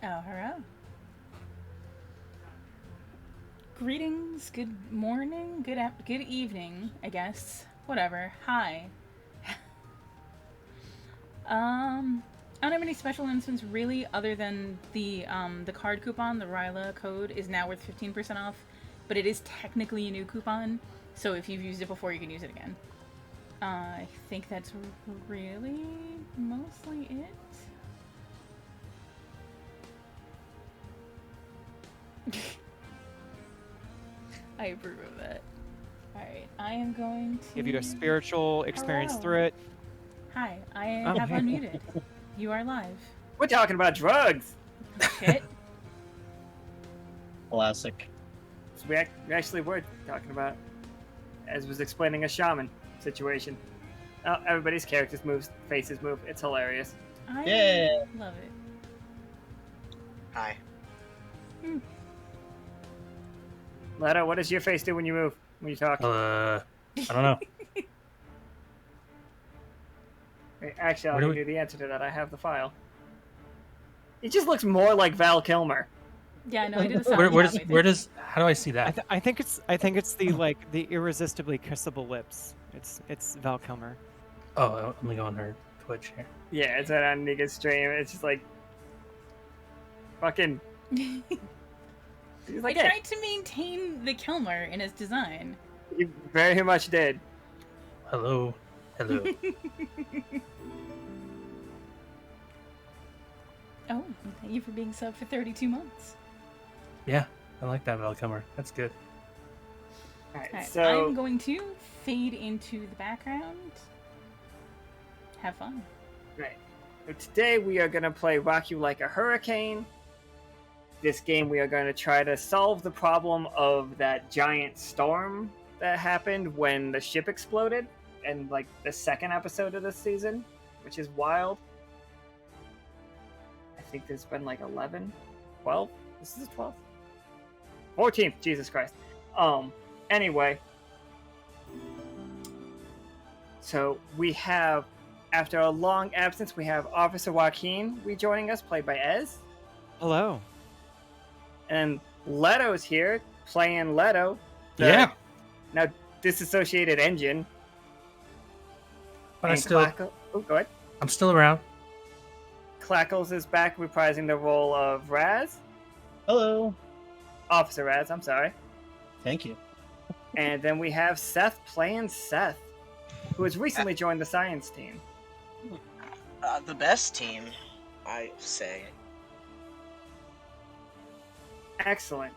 Oh, hurrah. Greetings, good morning, good evening, I guess. Whatever. Hi. I don't have any special announcements really, other than the card coupon, the R.Y.L.A.H code, is now worth 15% off, but it is technically a new coupon, so if you've used it before, you can use it again. I think that's really mostly it. I approve of that. Alright, I am going to Give you a spiritual experience through it. Hi, I have unmuted. You are live. We're talking about drugs. Shit. Classic. So we actually were talking about, as was explaining a shaman situation. Oh, everybody's characters move, faces move. It's hilarious. I love it. Hi. Leto, what does your face do when you move? When you talk? I don't know. Wait, actually, I'll Where do give you the answer to that. I have the file. It just looks more like Val Kilmer. Yeah, no, I did a sound. Where does how do I see that? I think it's the the irresistibly kissable lips. It's Val Kilmer. Oh, let me go on her Twitch here. Yeah, it's on Nigga's stream. It's just like fucking. I tried to maintain the Kilmer in his design. You very much did. Hello. Oh, thank you for being sub for 32 months. Yeah, I like that Val Kilmer. That's good. Alright, so I'm going to fade into the background. Have fun. Right. So today we are going to play Rock You Like a Hurricane. This game we are going to try to solve the problem of that giant storm that happened when the ship exploded in like the second episode of this season, which is wild. I think there's been like 11, 12. This is the 12th. 14th, Jesus Christ. Anyway. So we have, after a long absence, we have Officer Joaquin rejoining us, played by Ez. Hello. And Leto's here, playing Leto. Yeah. Now disassociated engine. But and oh, go ahead. I'm still around. Clackles is back, reprising the role of Raz. Hello. Officer Raz, I'm sorry. Thank you. And then we have Seth playing Seth, who has recently joined the science team. The best team, I say. Excellent.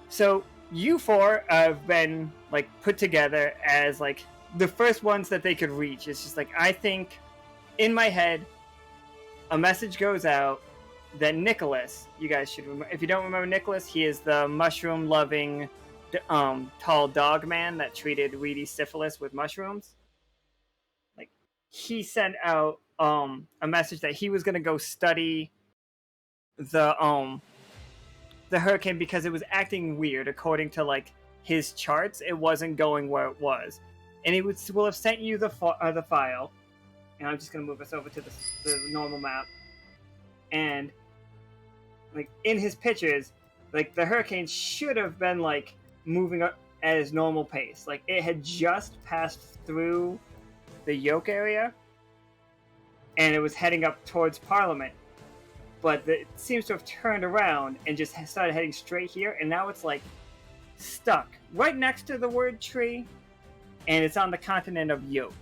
So you four have been like put together as like the first ones that they could reach. It's just like, I think in my head a message goes out that Nicholas, you guys should remember, if you don't remember Nicholas, he is the mushroom loving tall dog man that treated Reedy syphilis with mushrooms. Like, he sent out a message that he was going to go study the hurricane because it was acting weird according to like his charts. It wasn't going where it was, and he will have sent you the file. And I'm just gonna move us over to the normal map. And like in his pictures, like the hurricane should have been like moving up at his normal pace. Like it had just passed through the yoke area, and it was heading up towards Parliament. But it seems to have turned around and just started heading straight here, and now it's like stuck right next to the word tree, and it's on the continent of Yoke.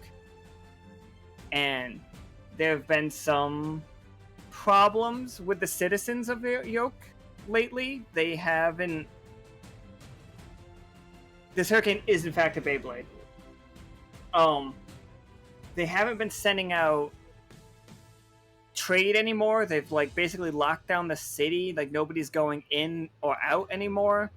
And there have been some problems with the citizens of Yoke lately. They haven't. This hurricane is in fact a Beyblade. They haven't been sending out trade anymore. They've like basically locked down the city. Like nobody's going in or out anymore.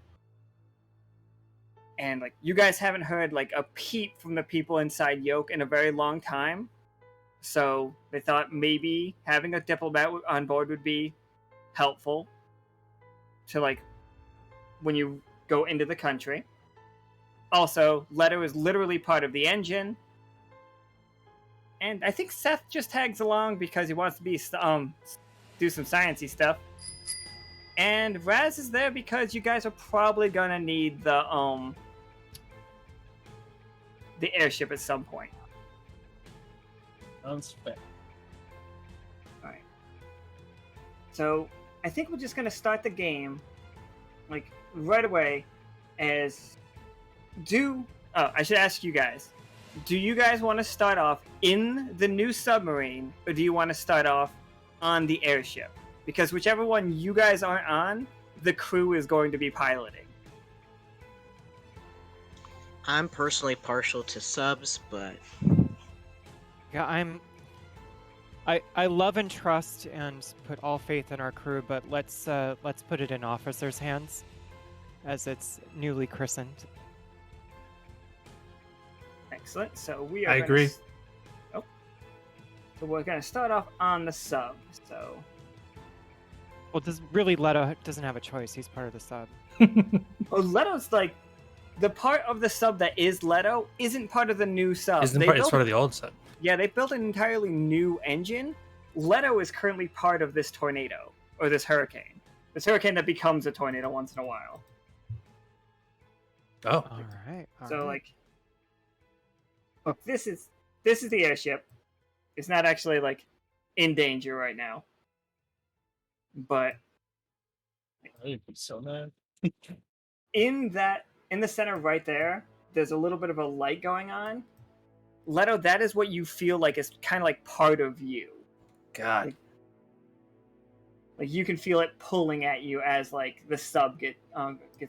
And like you guys haven't heard like a peep from the people inside Yoke in a very long time. So they thought maybe having a diplomat on board would be helpful to like when you go into the country. Also, Leto is literally part of the engine. And I think Seth just tags along because he wants to be do some sciencey stuff. And Raz is there because you guys are probably gonna need the airship at some point. Sounds fair. Alright. So I think we're just gonna start the game like right away as I should ask you guys. Do you guys want to start off in the new submarine, or do you want to start off on the airship? Because whichever one you guys aren't on, the crew is going to be piloting. I'm personally partial to subs, but Yeah, I love and trust and put all faith in our crew, but let's put it in officers' hands, as it's newly christened. Excellent. So we are. I agree. So we're going to start off on the sub. So. Well, Leto doesn't have a choice. He's part of the sub. Oh, Leto's like the part of the sub that is Leto isn't part of the new sub. It's part of the old sub. Yeah, they built an entirely new engine. Leto is currently part of this tornado or this hurricane. This hurricane that becomes a tornado once in a while. Oh, All right. So like, look, this is the airship. It's not actually like in danger right now, but I'd be so mad. in the center right there, there's a little bit of a light going on. Leto, that is what you feel like is kind of like part of you. God. Like you can feel it pulling at you as like the sub gets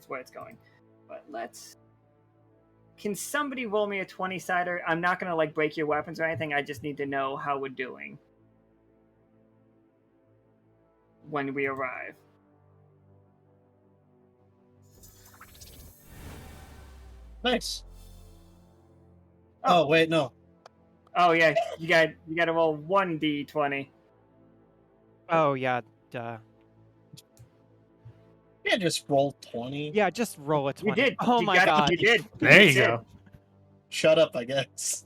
where it's going. But can somebody roll me a 20-sider? I'm not gonna like break your weapons or anything. I just need to know how we're doing when we arrive. Nice. Oh wait, no. Oh yeah, you got to roll 1d20. Oh yeah, duh. Yeah, just roll 20. Yeah, just roll a 20. You did. Oh my god. You did. There you did. go. Shut up, I guess.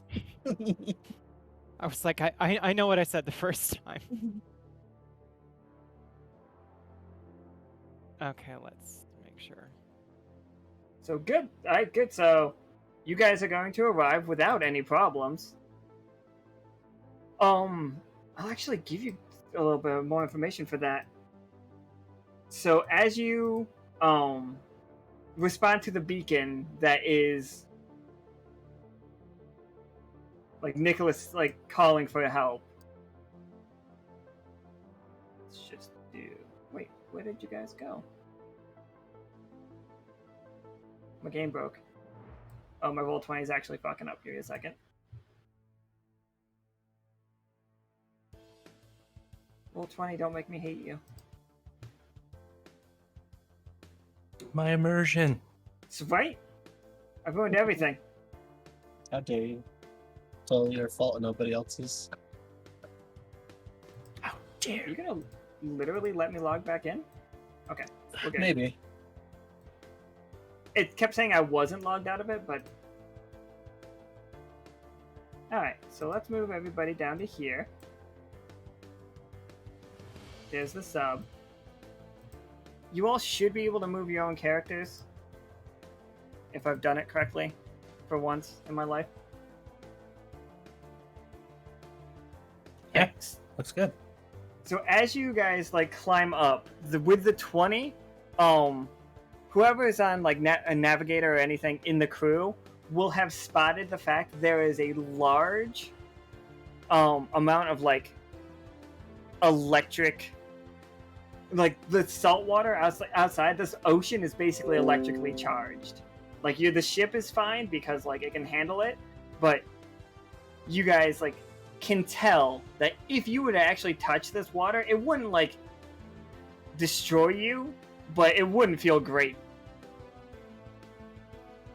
I was like, I know what I said the first time. Okay, let's make sure. So good. All right, good. So you guys are going to arrive without any problems. I'll actually give you a little bit more information for that. So as you respond to the beacon that is like Nicholas like calling for help. Let's just do. Wait, where did you guys go? My game broke. Oh, my roll 20 is actually fucking up. Give me a second. Roll 20, don't make me hate you. My immersion. It's right. I've ruined everything. How dare you? It's all your fault and nobody else's. How dare You gonna literally let me log back in? Okay. Okay. Maybe. It kept saying I wasn't logged out of it, but... Alright, so let's move everybody down to here. There's the sub. You all should be able to move your own characters. If I've done it correctly. For once in my life. Yeah, looks good. So as you guys like climb up, with the 20, whoever is on like a navigator or anything in the crew will have spotted the fact there is a large amount of like electric, like the salt water outside this ocean is basically electrically charged. Like the ship is fine because like it can handle it, but you guys like can tell that if you were to actually touch this water, it wouldn't like destroy you, but it wouldn't feel great.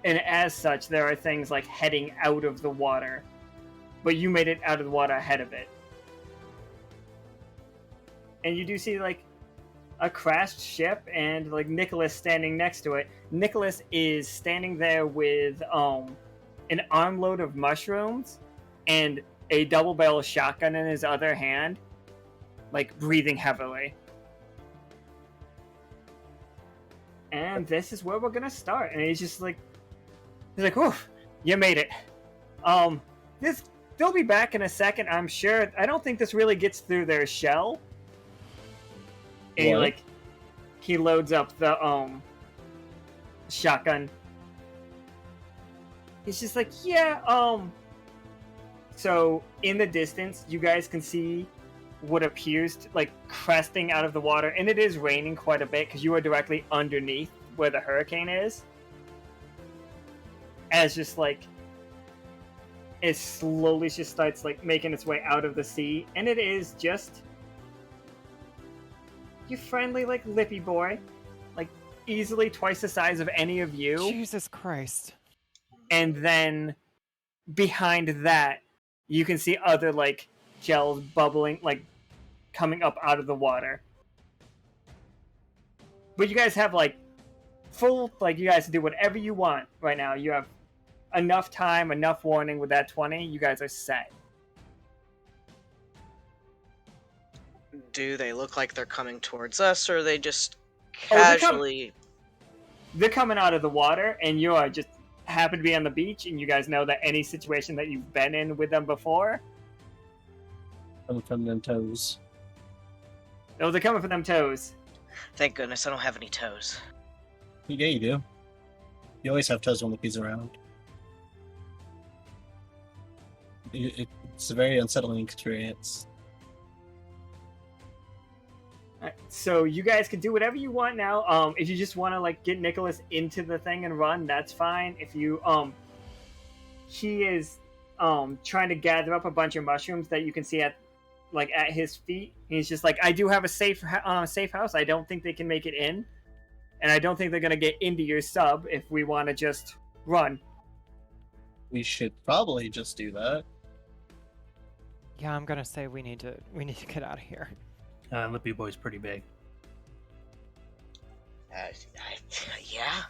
And as such, there are things like heading out of the water, but you made it out of the water ahead of it. And you do see like a crashed ship and like Nicholas standing next to it. Nicholas is standing there with an armload of mushrooms and a double barrel shotgun in his other hand. like breathing heavily. And this is where we're gonna start. And he's like, "Oof, you made it. They'll be back in a second, I'm sure. I don't think this really gets through their shell." And he loads up the shotgun. He's just like, "Yeah, So in the distance, you guys can see what appears to, like, cresting out of the water, and it is raining quite a bit because you are directly underneath where the hurricane is. As just like it slowly just starts like making its way out of the sea, and it is just your friendly like lippy boy, like easily twice the size of any of you. Jesus Christ. And then behind that, you can see other like gels bubbling, like coming up out of the water. But you guys have like full, like you guys can do whatever you want right now. You have enough time, enough warning with that 20. You guys are set. Do they look like they're coming towards us, or are they just Oh, casually... They're coming out of the water, and you are just happen to be on the beach, and you guys know that any situation that you've been in with them before, Coming from them toes. those are coming for them toes. Thank goodness I don't have any toes. Yeah, you do. You always have toes when Lippy's around. It's a very unsettling experience. So you guys can do whatever you want now. If you just want to like get Nicholas into the thing and run, that's fine. If you he is trying to gather up a bunch of mushrooms that you can see at his feet. He's just like, I do have a safe house. I don't think they can make it in, and I don't think they're gonna get into your sub if we want to just run. We should probably just do that. Yeah, I'm gonna say we need to get out of here. Lippy Boy's pretty big. Yeah?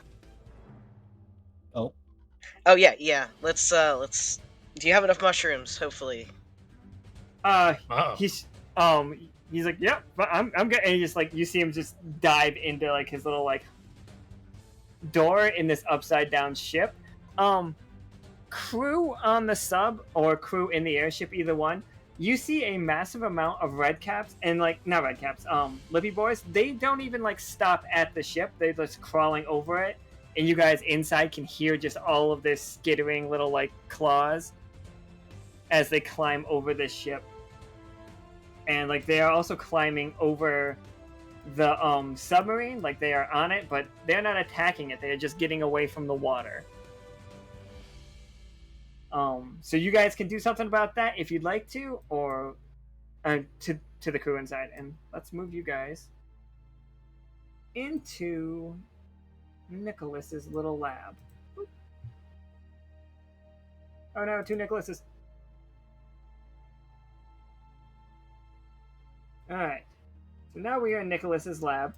Oh. Oh, yeah. Let's... Do you have enough mushrooms, hopefully? He's like, yep, but I'm good. And he just like, you see him just dive into like his little like door in this upside down ship. Crew on the sub or crew in the airship, either one, you see a massive amount of red caps, and like not red caps, lippy boys. They don't even like stop at the ship. They're just crawling over it, and you guys inside can hear just all of this skittering little like claws as they climb over this ship. And like they are also climbing over the submarine, like they are on it, but they're not attacking it. They are just getting away from the water. So you guys can do something about that if you'd like to, or to the crew inside. And let's move you guys into Nicholas's little lab. Oh no, two Nicholases. Alright. So now we are in Nicholas's lab,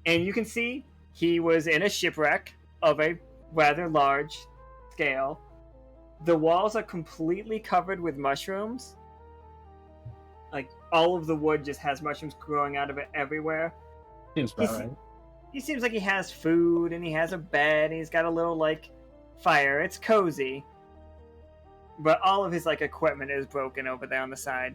and you can see he was in a shipwreck of a rather large scale. The walls are completely covered with mushrooms. Like, all of the wood just has mushrooms growing out of it everywhere. Seems about right. He seems like he has food, and he has a bed, and he's got a little, like, fire. It's cozy. But all of his, like, equipment is broken over there on the side.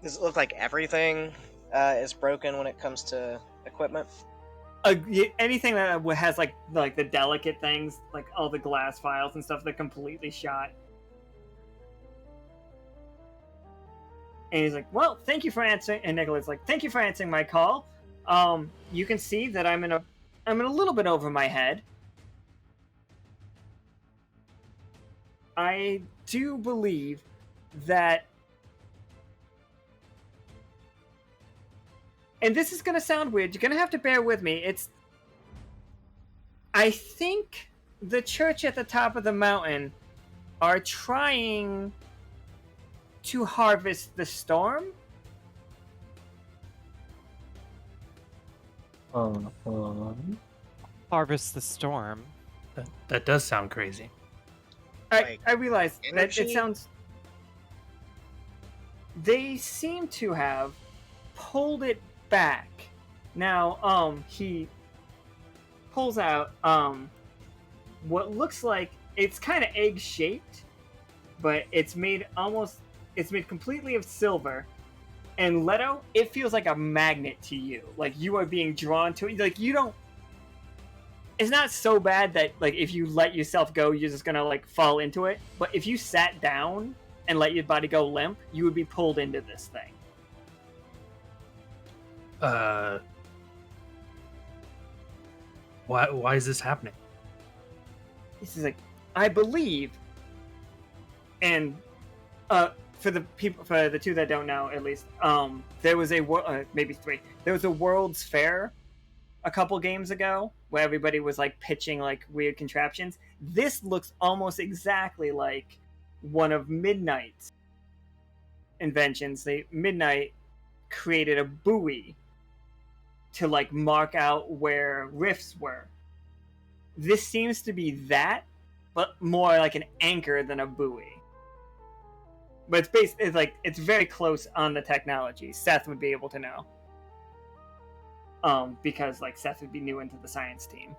Does it look like everything is broken when it comes to equipment? Anything that has like the delicate things, like all the glass files and stuff, they're completely shot. And he's like, "Well, thank you for answering." And Nicholas like, "Thank you for answering my call. You can see that I'm in a little bit over my head. I do believe that." And this is going to sound weird. You're going to have to bear with me. I think the church at the top of the mountain are trying to harvest the storm. Harvest the storm. That does sound crazy. I realize that it energy? sounds... they seem to have pulled it back. Now, he pulls out what looks like it's kind of egg shaped, but it's made completely of silver. And Leto, it feels like a magnet to you. Like you are being drawn to it. Like you don't. It's not so bad that like if you let yourself go, you're just gonna like fall into it. But if you sat down and let your body go limp, you would be pulled into this thing. Why is this happening? This is like, I believe, and for the two that don't know, at least, there was maybe three. There was a World's Fair a couple games ago where everybody was like pitching like weird contraptions. This looks almost exactly like one of Midnight's inventions. Midnight created a buoy to like mark out where rifts were. This seems to be that, but more like an anchor than a buoy. But it's very close on the technology. Seth would be able to know. Because like Seth would be new into the science team.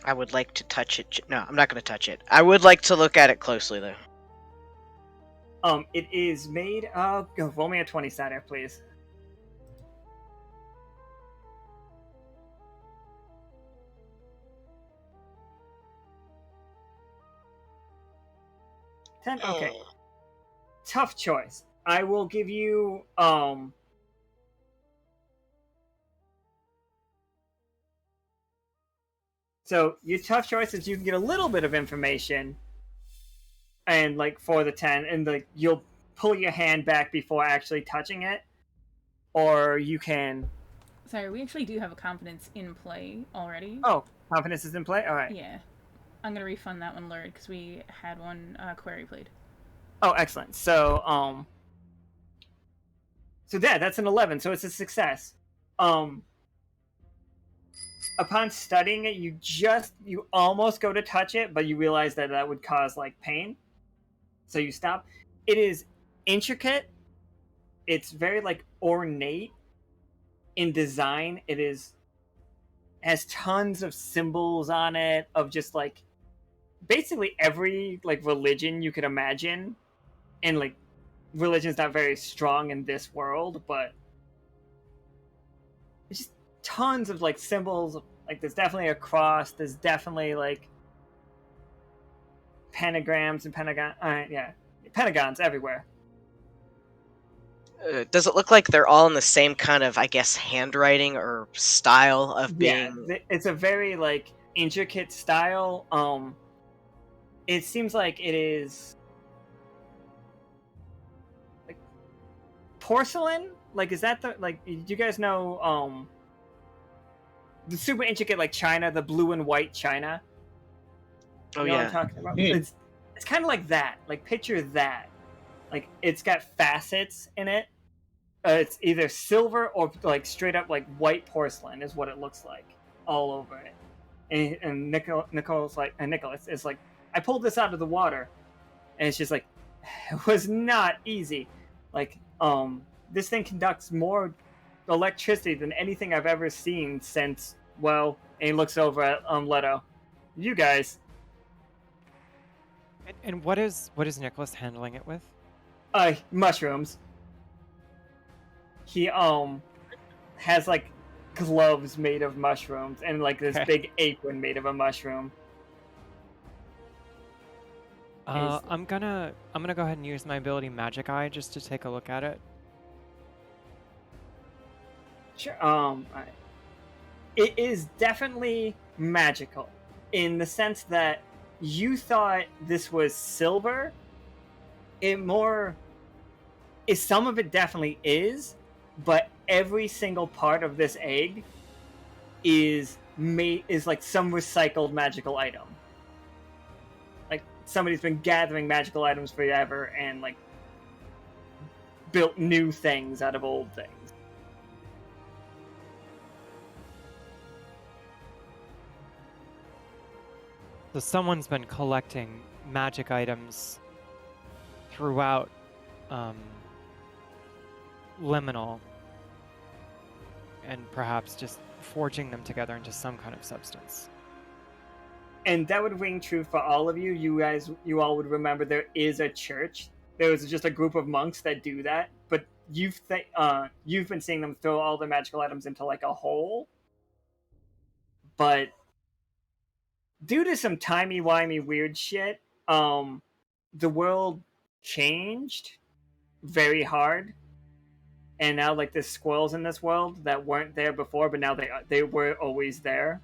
I would like to touch it. No, I'm not going to touch it. I would like to look at it closely, though. It is made of... roll me a 20-sided, please. Ten. Okay. Tough choice. I will give you... So your tough choice is you can get a little bit of information, and like for the 10, and like you'll pull your hand back before actually touching it, or you can. Sorry, we actually do have a confidence in play already. Oh, confidence is in play. All right. Yeah, I'm gonna refund that one, Lord, because we had one query played. Oh, excellent. So that's an 11. So it's a success. Upon studying it, you almost go to touch it, but you realize that would cause like pain. So you stop. It is intricate. It's very like ornate in design. Has tons of symbols on it of just like basically every like religion you could imagine. And like religion's not very strong in this world, but it's just tons of like symbols. Like there's definitely a cross. There's definitely like pentagrams and pentagons everywhere. Does it look like they're all in the same kind of, I guess, handwriting or style of being? Yeah, it's a very like intricate style. It seems like it is like porcelain. Like, is that the like? Do you guys know the super intricate like china, the blue and white china? Oh You know what yeah. I'm talking about? Yeah. It's kind of like that. Like picture that. Like it's got facets in it. It's either silver or like straight up like white porcelain is what it looks like all over it. And Nicholas is like, I pulled this out of the water, and it's just like, it was not easy. Like this thing conducts more electricity than anything I've ever seen since. Well, and he looks over at Leto. You guys. And what is Nicholas handling it with? Mushrooms. He has like gloves made of mushrooms and like this big apron made of a mushroom. I'm gonna go ahead and use my ability Magic Eye just to take a look at it. Sure. It is definitely magical in the sense that you thought this was silver. Some of it definitely is, but every single part of this egg is like some recycled magical item. Like somebody's been gathering magical items forever and like built new things out of old things. So someone's been collecting magic items throughout liminal, and perhaps just forging them together into some kind of substance. And that would ring true for all of you. You all would remember there is a church. There was just a group of monks that do that, but you've been seeing them throw all the magical items into like a hole. But due to some timey-wimey weird shit, the world changed very hard, and now like there's squirrels in this world that weren't there before, but now they were always there.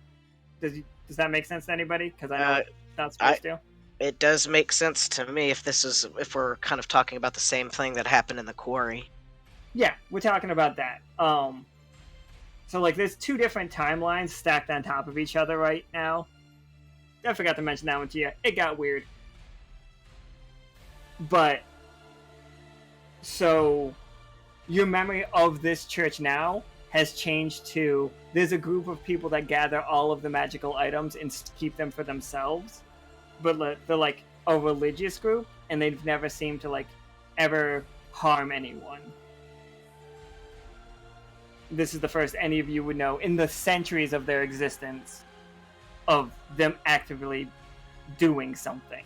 Does that make sense to anybody? Because I know it's not supposed to. It does make sense to me if we're kind of talking about the same thing that happened in the quarry. Yeah, we're talking about that. So like there's two different timelines stacked on top of each other right now. I forgot to mention that one to you. It got weird. But so your memory of this church now has changed to there's a group of people that gather all of the magical items and keep them for themselves. But they're like a religious group, and they've never seemed to like ever harm anyone. This is the first any of you would know in the centuries of their existence of them actively doing something.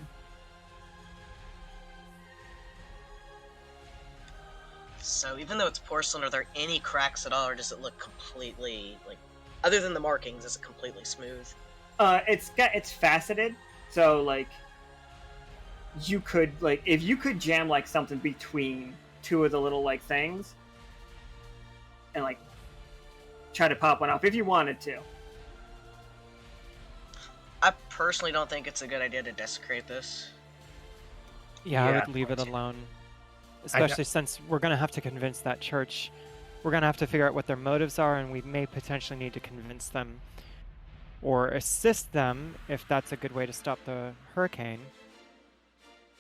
So even though it's porcelain, are there any cracks at all, or does it look completely, like, other than the markings, is it completely smooth? It's faceted, so like you could like if you could jam like something between two of the little like things and like try to pop one off if you wanted to. I personally don't think it's a good idea to desecrate this. Yeah, I Yeah, would leave it alone. Especially since we're going to have to convince that church. We're going to have to figure out what their motives are, and we may potentially need to convince them or assist them if that's a good way to stop the hurricane.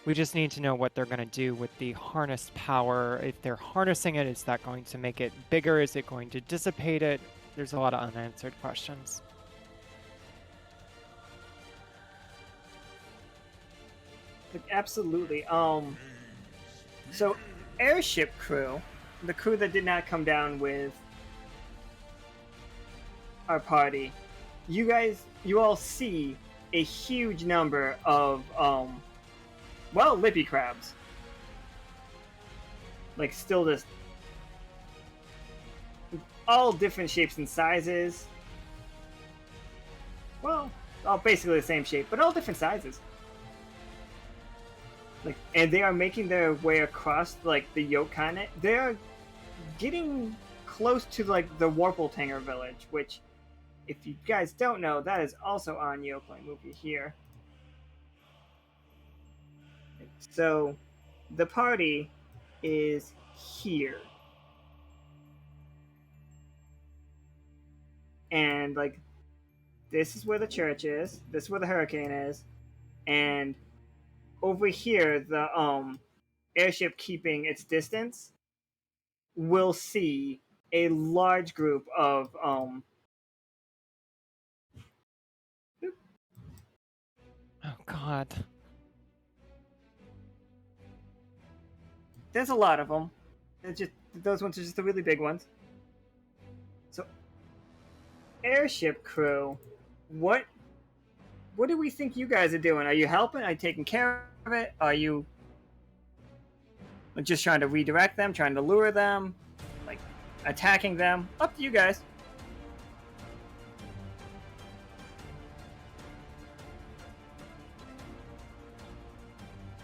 We just need to know what they're going to do with the harnessed power. If they're harnessing it, is that going to make it bigger? Is it going to dissipate it? There's a lot of unanswered questions. Like, absolutely. So Airship crew, the crew that did not come down with our party, you all see a huge number of lippy crabs. Like still just all different shapes and sizes. Well, all basically the same shape, but all different sizes. Like, and they are making their way across like the yoke continent. They are getting close to like the Warpletanger village, which, if you guys don't know, that is also on Yokeline movie here. So, the party is here, and like, this is where the church is. This is where the hurricane is, and over here, the airship keeping its distance will see a large group of Oh God. there's a lot of them. It's just those ones are just the really big ones. So, airship crew, what do we think you guys are doing? Are you helping? Are you taking care of it? Are you just trying to redirect them, trying to lure them, like attacking them? Up to you guys.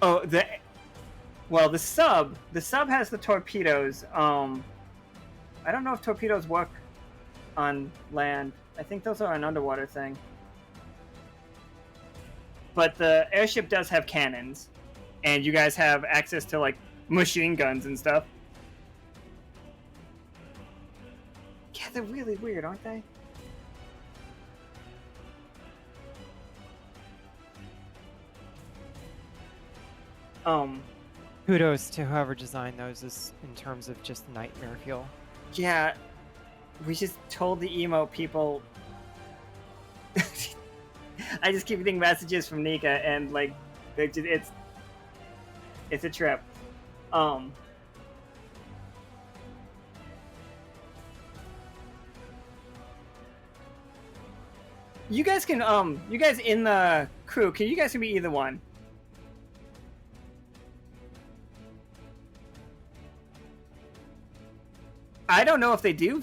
Oh, the sub has the torpedoes. I don't know if torpedoes work on land. I think those are an underwater thing. But the airship does have cannons, and you guys have access to like machine guns and stuff. Yeah, they're really weird, aren't they? Kudos to whoever designed those in terms of just nightmare fuel. Yeah, we just told the emo people. I just keep getting messages from Nika, and like, it's a trip. you guys can you guys in the crew, you guys can be either one. I don't know if they do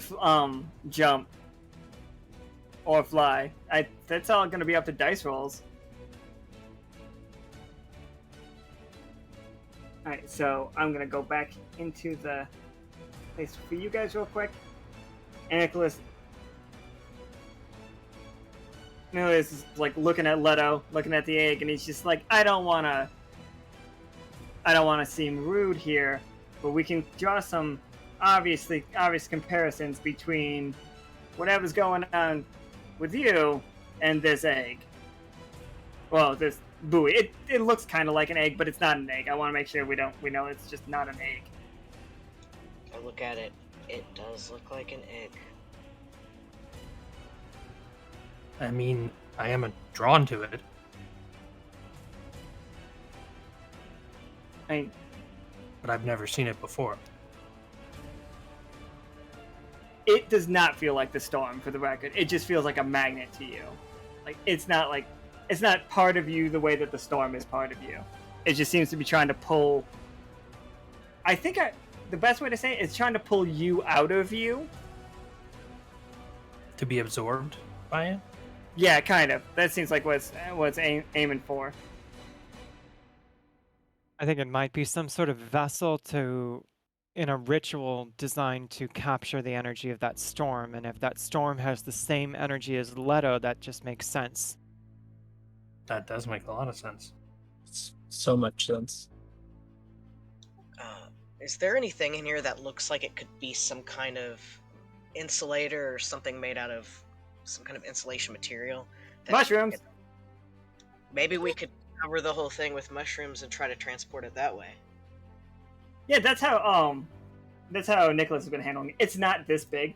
jump or fly. That's all going to be up to dice rolls. All right, so I'm going to go back into the place for you guys real quick. And Nicholas is like looking at Leto, looking at the egg, and he's just like, I don't want to seem rude here, but we can draw some obvious comparisons between whatever's going on with you and this egg. Well, this buoy. It looks kind of like an egg, but it's not an egg. I want to make sure we know it's just not an egg. I look at it. It does look like an egg. I mean, I am drawn to it. But I've never seen it before. It does not feel like the storm, for the record. It just feels like a magnet to you. It's not part of you the way that the storm is part of you. It just seems to be trying to pull. I think the best way to say it is trying to pull you out of you. To be absorbed by it? Yeah, kind of. That seems like what's aiming for. I think it might be some sort of vessel in a ritual designed to capture the energy of that storm, and if that storm has the same energy as Leto, that just makes sense. That does make a lot of sense. So much sense. Is there anything in here that looks like it could be some kind of insulator or something made out of some kind of insulation material? Mushrooms! Maybe we could cover the whole thing with mushrooms and try to transport it that way. Yeah, that's how Nicholas has been handling it. It's not this big,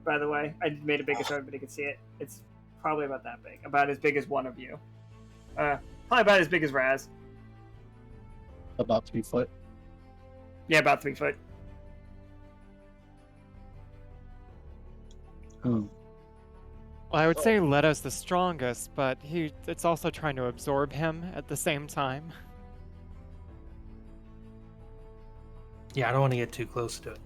by the way. I made it bigger so everybody could see it. It's probably about that big, about as big as one of you. Probably about as big as Raz. About 3 foot. Yeah, about 3 foot. Hmm. Well, I would say Leto's the strongest, but it's also trying to absorb him at the same time. Yeah, I don't want to get too close to it.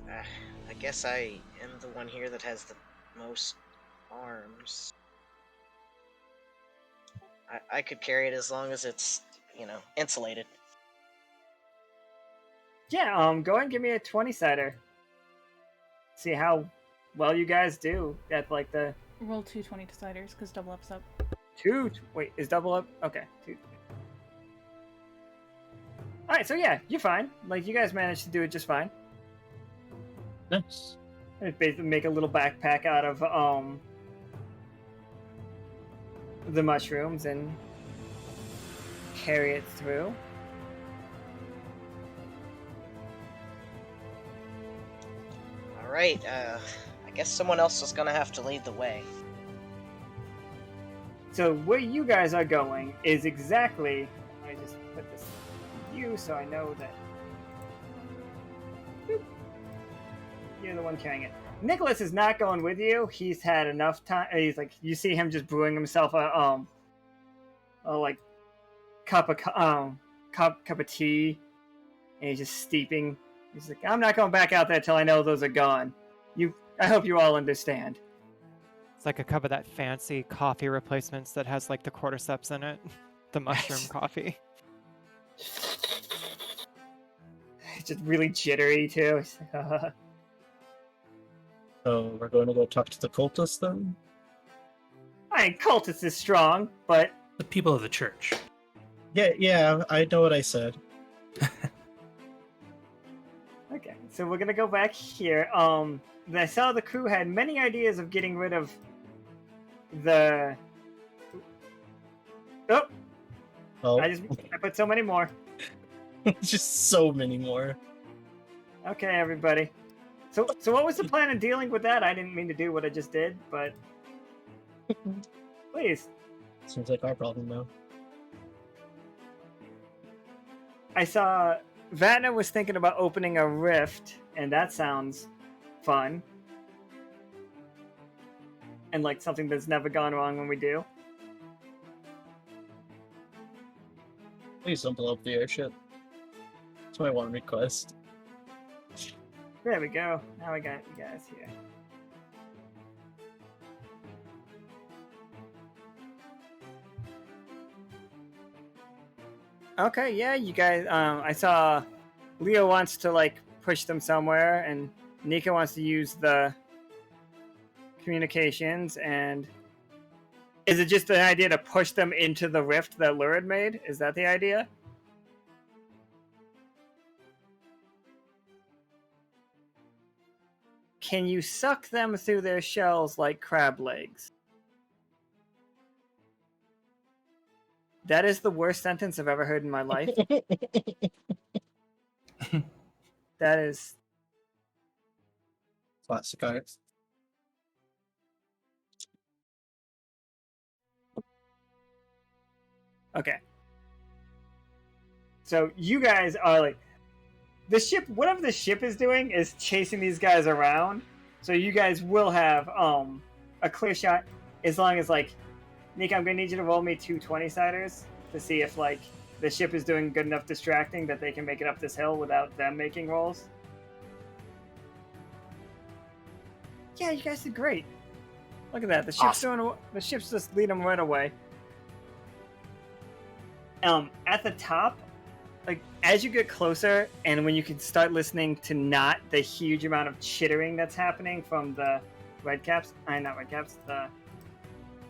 I guess I am the one here that has the most arms. I could carry it as long as it's, insulated. Yeah, go ahead and give me a 20-sider. See how well you guys do at the Roll 2 20-siders, because double up's up. 2. Wait, is double up? Okay, 2. All right, so yeah, you're fine. You guys managed to do it just fine. Nice. Basically make a little backpack out of the mushrooms and carry it through. All right, I guess someone else is gonna have to lead the way. So where you guys are going is exactly. I just put this on you so I know that. Boop. You're the one carrying it. Nicholas is not going with you. He's had enough time. He's you see him just brewing himself a cup of tea, and he's just steeping. He's like, I'm not going back out there till I know those are gone. I hope you all understand. It's like a cup of that fancy coffee replacements that has the cordyceps in it. The mushroom coffee. It's just really jittery too. So we're going to go talk to the cultists then? Cultist is strong, but The people of the church. Yeah, I know what I said. okay. So we're gonna go back here. I saw the crew had many ideas of getting rid of the. Oh, I put so many more. Just so many more. Okay, everybody. So what was the plan of dealing with that? I didn't mean to do what I just did, but please. Seems like our problem now. I saw Vatna was thinking about opening a rift, and that sounds fun. and like something that's never gone wrong when we do. Please don't blow up the airship. That's my one request. There we go. Now I got you guys here. Okay, yeah, you guys. I saw Leo wants to like push them somewhere, and Nika wants to use the communications. And is it just an idea to push them into the rift that Lurid made? Is that the idea? Can you suck them through their shells like crab legs? That is the worst sentence I've ever heard in my life. That is... Classic art. Okay. So you guys are like... The ship, whatever the ship is doing is chasing these guys around. So you guys will have a clear shot as long as like... Nick, I'm going to need you to roll me 2 20-siders to see if like the ship is doing good enough distracting that they can make it up this hill without them making rolls. Yeah, you guys did great. Look at that. The ship's doing. The ship's just leading them right away. At the top, like as you get closer, and when you can start listening to not the huge amount of chittering that's happening from the redcaps, not redcaps, the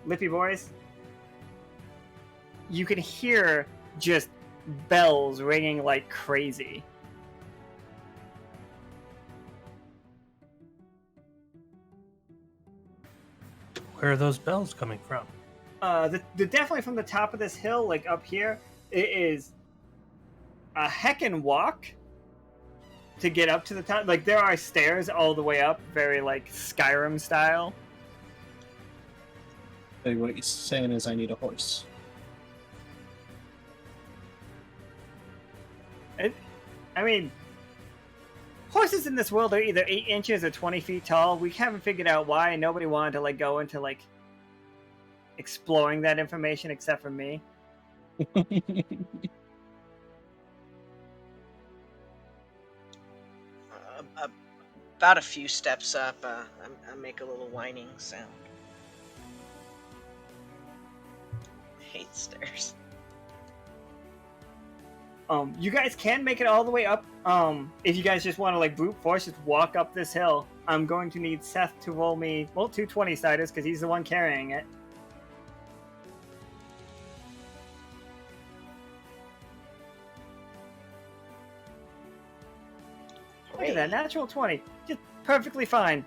lippy boys, you can hear just bells ringing like crazy. Where are those bells coming from? They're definitely from the top of this hill, like up here. It is a heckin' walk to get up to the top. Like there are stairs all the way up, very like Skyrim style. Hey, what he's saying is I need a horse. I mean, horses in this world are either 8 inches or 20 feet tall. We haven't figured out why. Nobody wanted to like go into like exploring that information except for me. About a few steps up, I make a little whining sound. Hate stairs. You guys can make it all the way up. If you guys just want to like brute force, just walk up this hill. I'm going to need Seth to roll me 2 20-siders because he's the one carrying it. Look at that, natural 20. Just perfectly fine.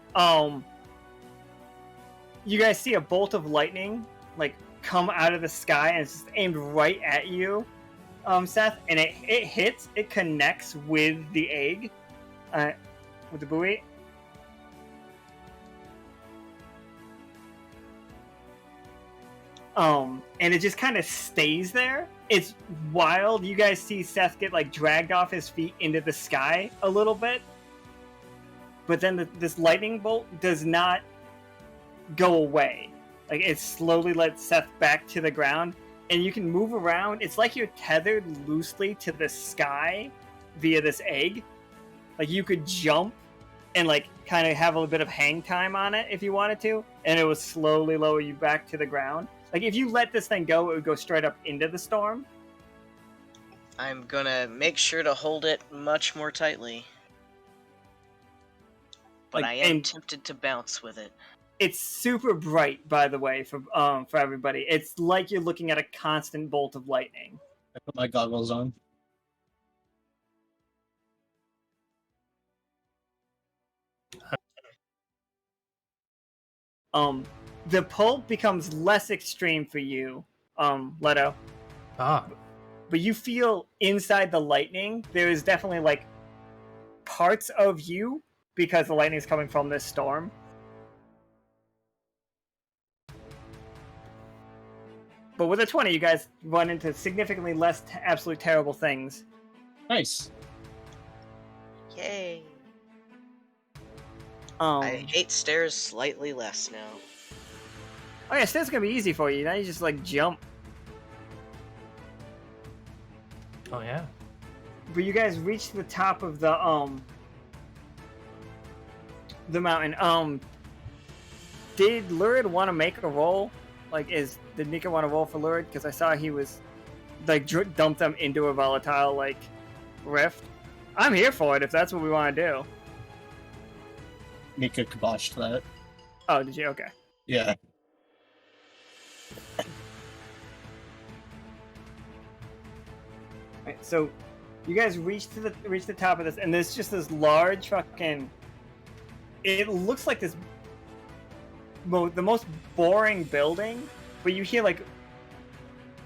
You guys see a bolt of lightning like come out of the sky and it's just aimed right at you, Seth, and it hits, it connects with the egg, with the buoy. And it just kind of stays there. It's wild. You guys see Seth get like dragged off his feet into the sky a little bit, but then this lightning bolt does not go away. Like it slowly lets Seth back to the ground, and you can move around. It's like you're tethered loosely to the sky via this egg. Like you could jump and like kind of have a little bit of hang time on it if you wanted to, and it would slowly lower you back to the ground. Like if you let this thing go, it would go straight up into the storm. I'm gonna make sure to hold it much more tightly. But Like, I am and- tempted to bounce with it. It's super bright, by the way, for everybody. It's like you're looking at a constant bolt of lightning. I put my goggles on. The pull becomes less extreme for you, Leto. Ah, But you feel inside the lightning, there is definitely like parts of you because the lightning is coming from this storm. But with a 20, you guys run into significantly less absolute terrible things. Nice. Yay! Um, I hate stairs slightly less now. Oh yeah, stairs gonna be easy for you. Now you just like jump. Oh yeah. But you guys reach the top of the mountain. Did Lurid want to make a roll? Like, did Nika want to roll for Lurid? Because I saw he was like dumped them into a volatile like rift. I'm here for it if that's what we want to do. Nika kiboshed that. Oh, did you? Okay. Yeah. Right, so you guys reach the top of this, and there's just this large fucking. It looks like this. The most boring building, but you hear like.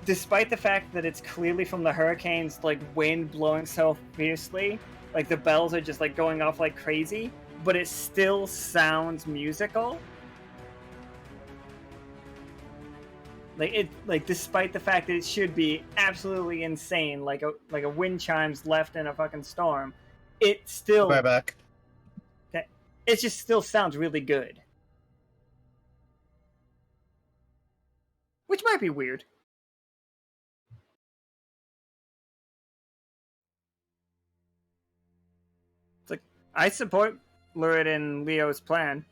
Despite the fact that it's clearly from the hurricane's like wind blowing so fiercely, like the bells are just like going off like crazy, but it still sounds musical. Like despite the fact that it should be absolutely insane, like a wind chimes left in a fucking storm, it still Right back. it just still sounds really good. Which might be weird. It's like I support Lurid and Leo's plan.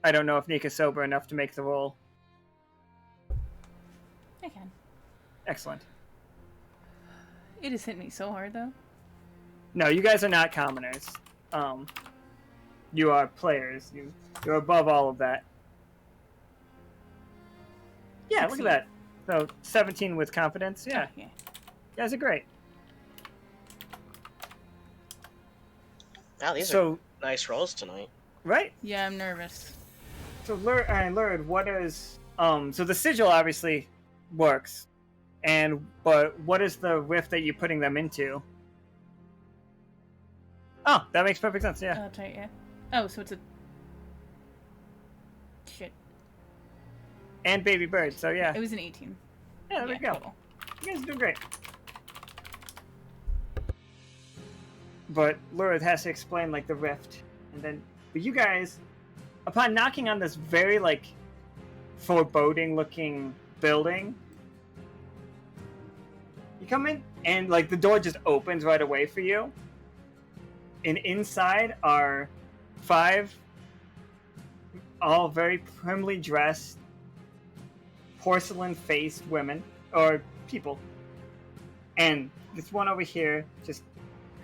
I don't know if Nika's sober enough to make the roll. I can. Excellent. It has hit me so hard, though. No, you guys are not commoners. You are players. You're above all of that. Yeah, look at that. So 17 with confidence. Yeah, Yeah. you guys are great. Wow, these are So nice rolls tonight. right. Yeah, I'm nervous. So Lurid, what is so the sigil obviously works, but what is the rift that you're putting them into? Oh, that makes perfect sense. Yeah. That's right, yeah. Oh, so it's a... Shit. And baby bird. So yeah. It was an 18. Yeah, there we go. Total. You guys are doing great. But Lurid has to explain like the rift, but you guys, upon knocking on this very like foreboding-looking building, you come in and like the door just opens right away for you, and inside are 5, all very primly dressed, porcelain-faced women or people, and this one over here just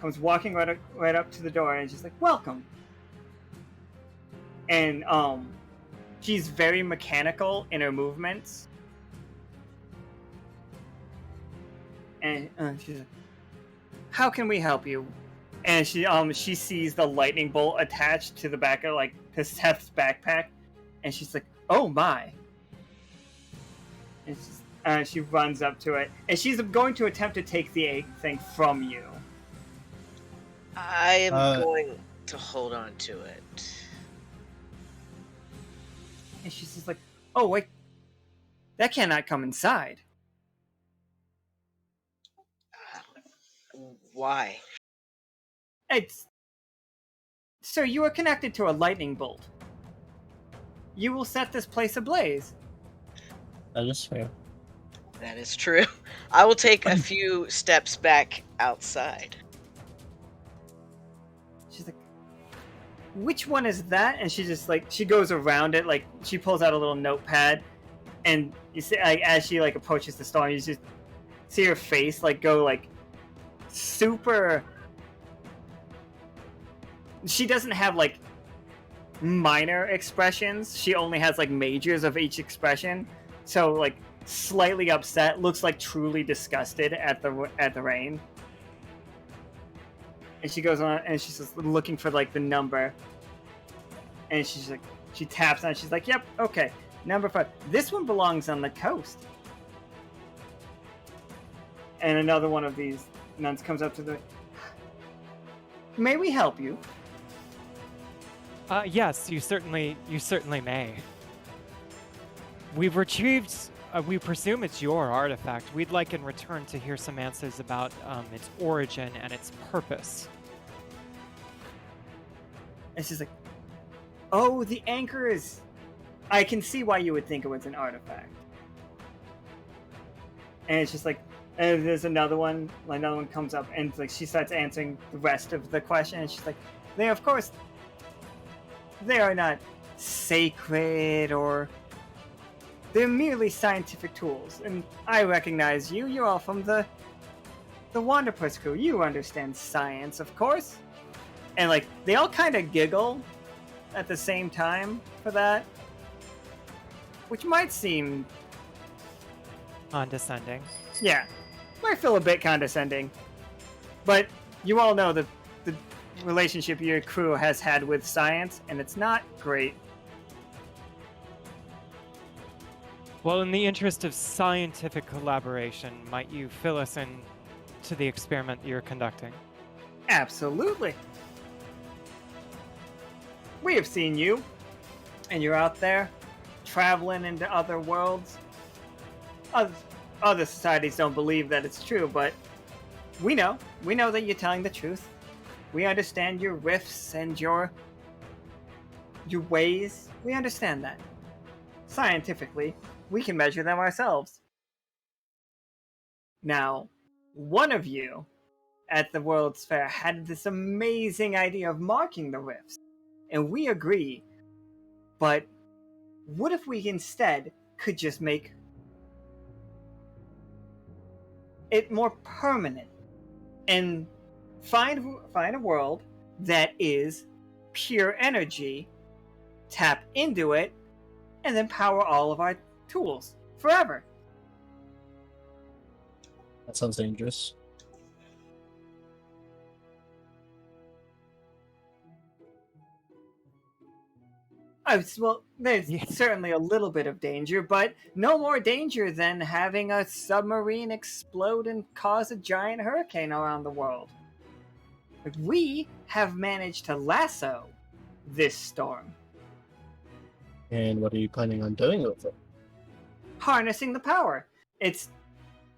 comes walking right up to the door and she's like, "Welcome." And she's very mechanical in her movements. And she's like, "How can we help you?" And she sees the lightning bolt attached to the back of like Seth's backpack, and she's like, "Oh my!" And she runs up to it, and she's going to attempt to take the thing from you. I am going to hold on to it. And she's just like, "Oh wait, that cannot come inside." Why? Sir, you are connected to a lightning bolt. You will set this place ablaze. That is fair. That is true. I will take a few steps back outside. She's like, "Which one is that?" And she just like she goes around it, like she pulls out a little notepad, and you see like as she like approaches the storm, you just see her face like go like super. She doesn't have like minor expressions. She only has like majors of each expression. So like slightly upset, looks like truly disgusted at the rain. And she goes on and she's just looking for like the number. And she's like, she taps on it. She's like, "Yep, okay, number 5. This one belongs on the coast." And another one of these nuns comes up to the. "May we help you?" Yes, you certainly may. We've retrieved, we presume it's your artifact. We'd like in return to hear some answers about its origin and its purpose. And she's like, Oh, the anchor is... I can see why you would think it was an artifact. And it's just like, and there's another one comes up, and like she starts answering the rest of the question, and she's like, they, of course, they are not sacred, or... They're merely scientific tools, and I recognize you. You're all from the Wanderpus crew. You understand science, of course. And like, they all kind of giggle at the same time for that, which might seem... Condescending. Yeah, might feel a bit condescending. But you all know the relationship your crew has had with science, and it's not great. Well, in the interest of scientific collaboration, might you fill us in to the experiment you're conducting? Absolutely. We have seen you, and you're out there, traveling into other worlds. Other societies don't believe that it's true, but we know that you're telling the truth. We understand your rifts and your ways. We understand that. Scientifically, we can measure them ourselves. Now, one of you at the World's Fair had this amazing idea of marking the rifts, and we agree, but what if we instead could just make it more permanent and find a world that is pure energy, tap into it, and then power all of our tools forever? That sounds dangerous. Well, there's certainly a little bit of danger, but no more danger than having a submarine explode and cause a giant hurricane around the world. We have managed to lasso this storm. And what are you planning on doing with it? Harnessing the power. If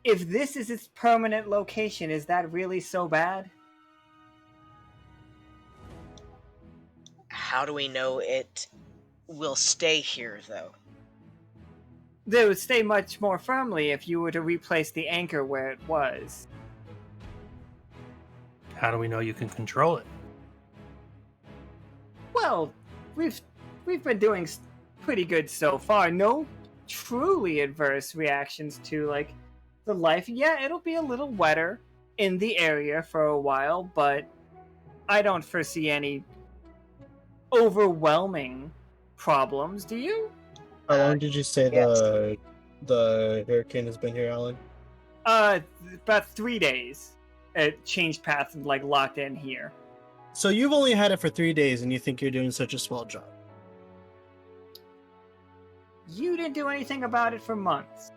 this is its permanent location, is that really so bad? How do we know it will stay here, though? They would stay much more firmly if you were to replace the anchor where it was. How do we know you can control it? Well, we've been doing pretty good so far. No truly adverse reactions to like the life. Yeah, it'll be a little wetter in the area for a while, but I don't foresee any overwhelming problems. Do you? How long did you say yes. the hurricane has been here, Alan? About 3 days. It changed paths and like locked in here. So you've only had it for 3 days, and you think you're doing such a swell job? You didn't do anything about it for months.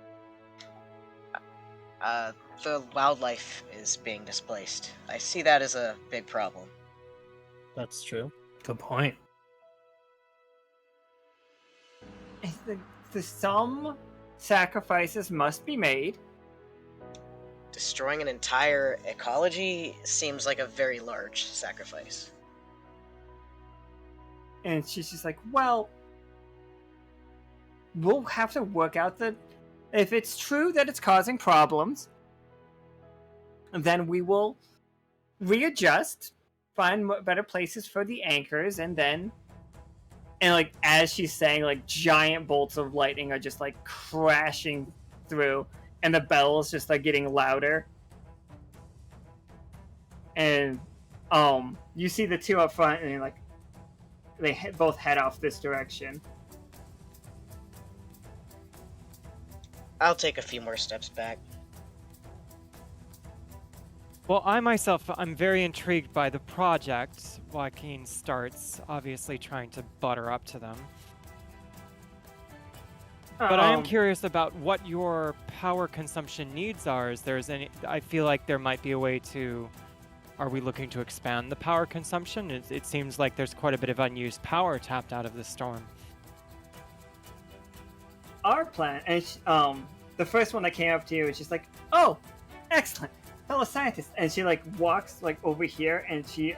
The wildlife is being displaced. I see that as a big problem. That's true. Good point. Some sacrifices must be made. Destroying an entire ecology seems like a very large sacrifice. And she's just like, well, we'll have to work out if it's true that it's causing problems, then we will readjust, find better places for the anchors, and like as she's saying, like giant bolts of lightning are just like crashing through, and the bells just like getting louder. And you see the two up front, and like they both head off this direction. I'll take a few more steps back. Well, I'm very intrigued by the project. Joaquin starts, obviously trying to butter up to them. But I am curious about what your power consumption needs are. I feel like there might be a way to... Are we looking to expand the power consumption? It seems like there's quite a bit of unused power tapped out of the storm. Our plan, and the first one that came up to you is just like, oh, excellent, fellow scientist. And she like walks like over here, and she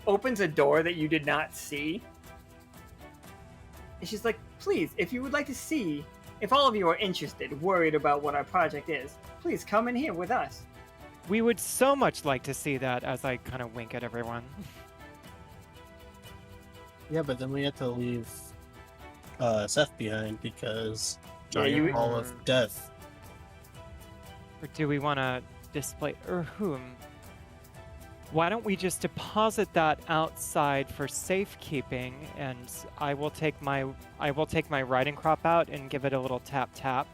opens a door that you did not see, And she's like, please, if you would like to see, if all of you are interested, worried about what our project is, please come in here with us. We would so much like to see that, as I kind of wink at everyone. Yeah, but then we have to leave Seth behind because Yeah, giant you- ball of death. Or do we want to display, or whom? Why don't we just deposit that outside for safekeeping, and I will take my riding crop out and give it a little tap tap,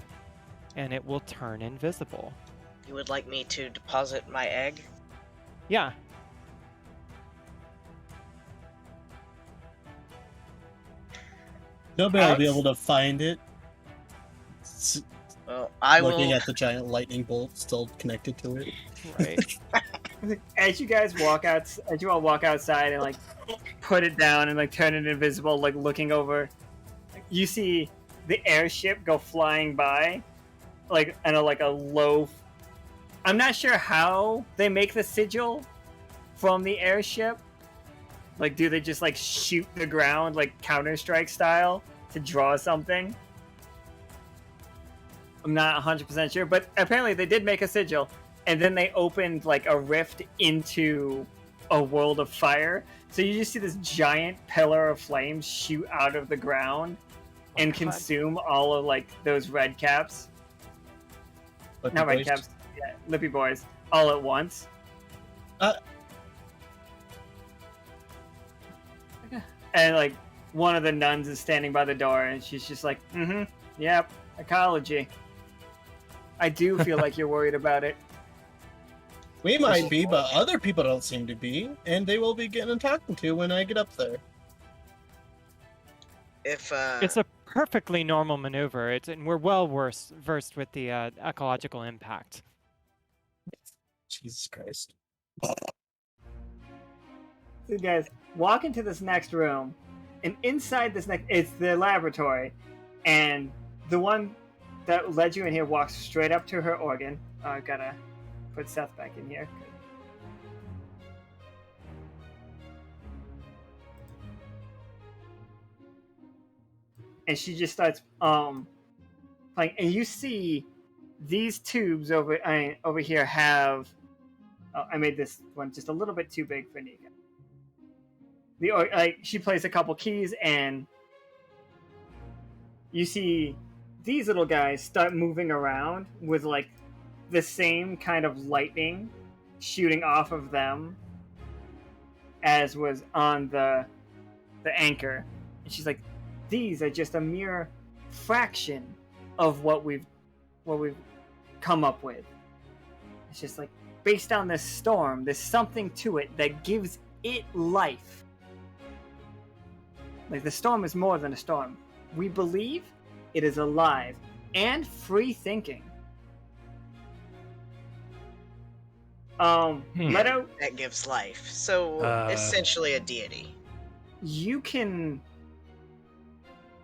and it will turn invisible. You would like me to deposit my egg? Yeah. Nobody will be able to find it. Well, I Looking will. at the giant lightning bolt still connected to it. Right. As you guys walk out, as you all walk outside and like put it down and like turn it invisible, like looking over, you see the airship go flying by, like and a low. I'm not sure how they make the sigil from the airship. Like, do they just like shoot the ground like Counter-Strike style to draw something? I'm not 100% sure, but apparently they did make a sigil, and then they opened like a rift into a world of fire. So you just see this giant pillar of flames shoot out of the ground and God. consume all of like those red caps. But Not red boys- caps, yeah, lippy boys, all at once. And like one of the nuns is standing by the door, and she's just like, yep, ecology. I do feel like you're worried about it. We might be, but other people don't seem to be, and they will be getting talking to when I get up there. If It's a perfectly normal maneuver. And we're well versed with the ecological impact. Jesus Christ. So you guys walk into this next room, and inside this next, it's the laboratory, and the one that led you in here walks straight up to her organ. I gotta put Seth back in here. And she just starts playing, and you see these tubes over here have. Oh, I made this one just a little bit too big for Nika. She plays a couple keys, and you see these little guys start moving around with like the same kind of lightning shooting off of them as was on the anchor. And she's like, these are just a mere fraction of what we've come up with. It's just like, based on this storm, there's something to it that gives it life. Like, the storm is more than a storm. We believe it is alive and free thinking. Leto, that gives life, so essentially a deity. you can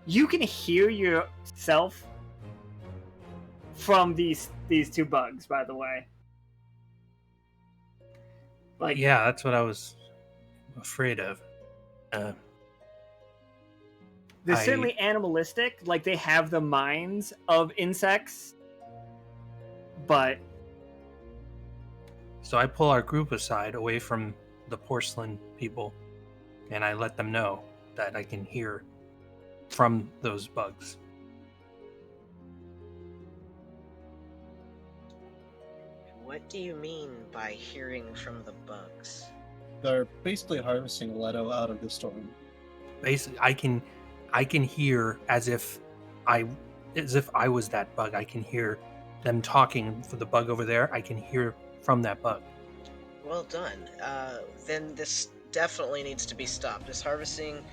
hear yourself from these two bugs, by the way. Like, Yeah, that's what I was afraid of. they're I- certainly animalistic, like they have the minds of insects, but So I pull our group aside away from the porcelain people, and I let them know that I can hear from those bugs. What do you mean by hearing from the bugs? They're basically harvesting Leto out of the storm. Basically, I can hear as if I was that bug. I can hear them talking for the bug over there. I can hear from that bug. Well done. Then this definitely needs to be stopped. This harvesting,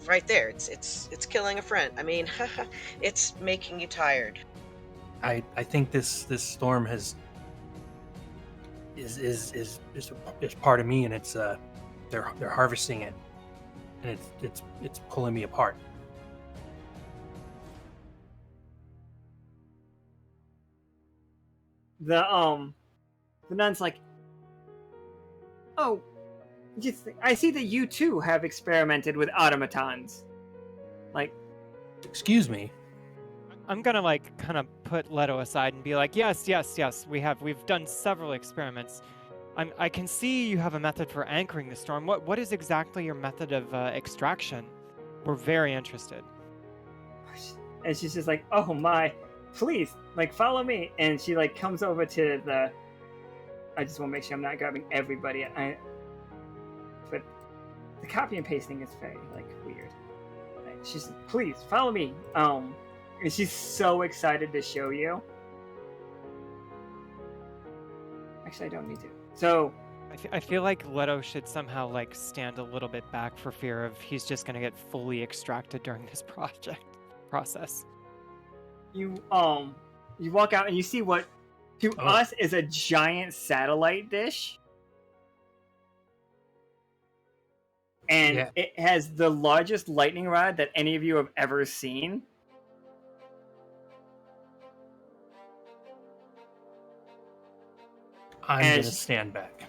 right there. It's killing a friend. I mean, it's making you tired. I think this storm is part of me, and it's they're harvesting it, and it's pulling me apart. the nun's like, oh, I see that you too have experimented with automatons. Like, Excuse me. I'm gonna like kind of put Leto aside and be like, yes, we've done several experiments. I can see you have a method for anchoring the storm. What is exactly your method of extraction? We're very interested. and she's just like, oh my, please, like follow me. And she like comes over to the. I just want to make sure I'm not grabbing everybody. But the copy and pasting is very like weird. Like, she's like, please follow me. And she's so excited to show you. Actually, I don't need to. So I feel like Leto should somehow like stand a little bit back for fear of he's just gonna get fully extracted during this process. you walk out and you see what to us is a giant satellite dish. And it has the largest lightning rod that any of you have ever seen. I'm going to stand back.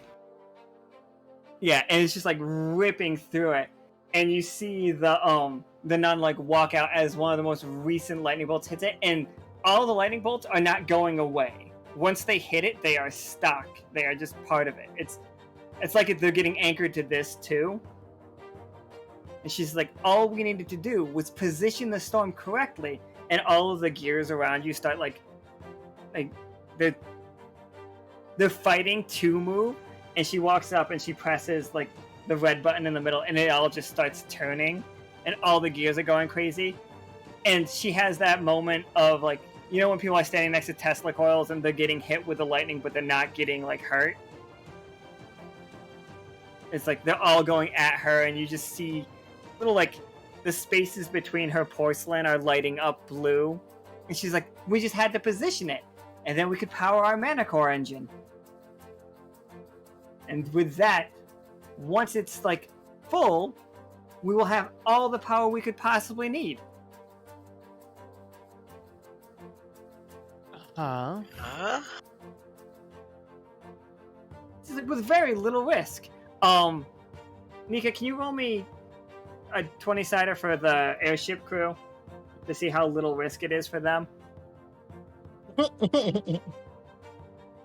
Yeah, and it's just like ripping through it. And you see the nun like walk out as one of the most recent lightning bolts hits it, and all the lightning bolts are not going away. Once they hit it, they are stuck. They are just part of it. It's like they're getting anchored to this too. And she's like, all we needed to do was position the storm correctly, and all of the gears around you start like they're fighting to move. And she walks up and she presses like the red button in the middle, and it all just starts turning, and all the gears are going crazy. And she has that moment of like, you know, when people are standing next to Tesla coils and they're getting hit with the lightning, but they're not getting like hurt. It's like they're all going at her, and you just see little like the spaces between her porcelain are lighting up blue. And she's like, we just had to position it, and then we could power our mana core engine. And with that, once it's like full, we will have all the power we could possibly need. Huh? With very little risk. Nika, can you roll me a 20-sider for the airship crew to see how little risk it is for them?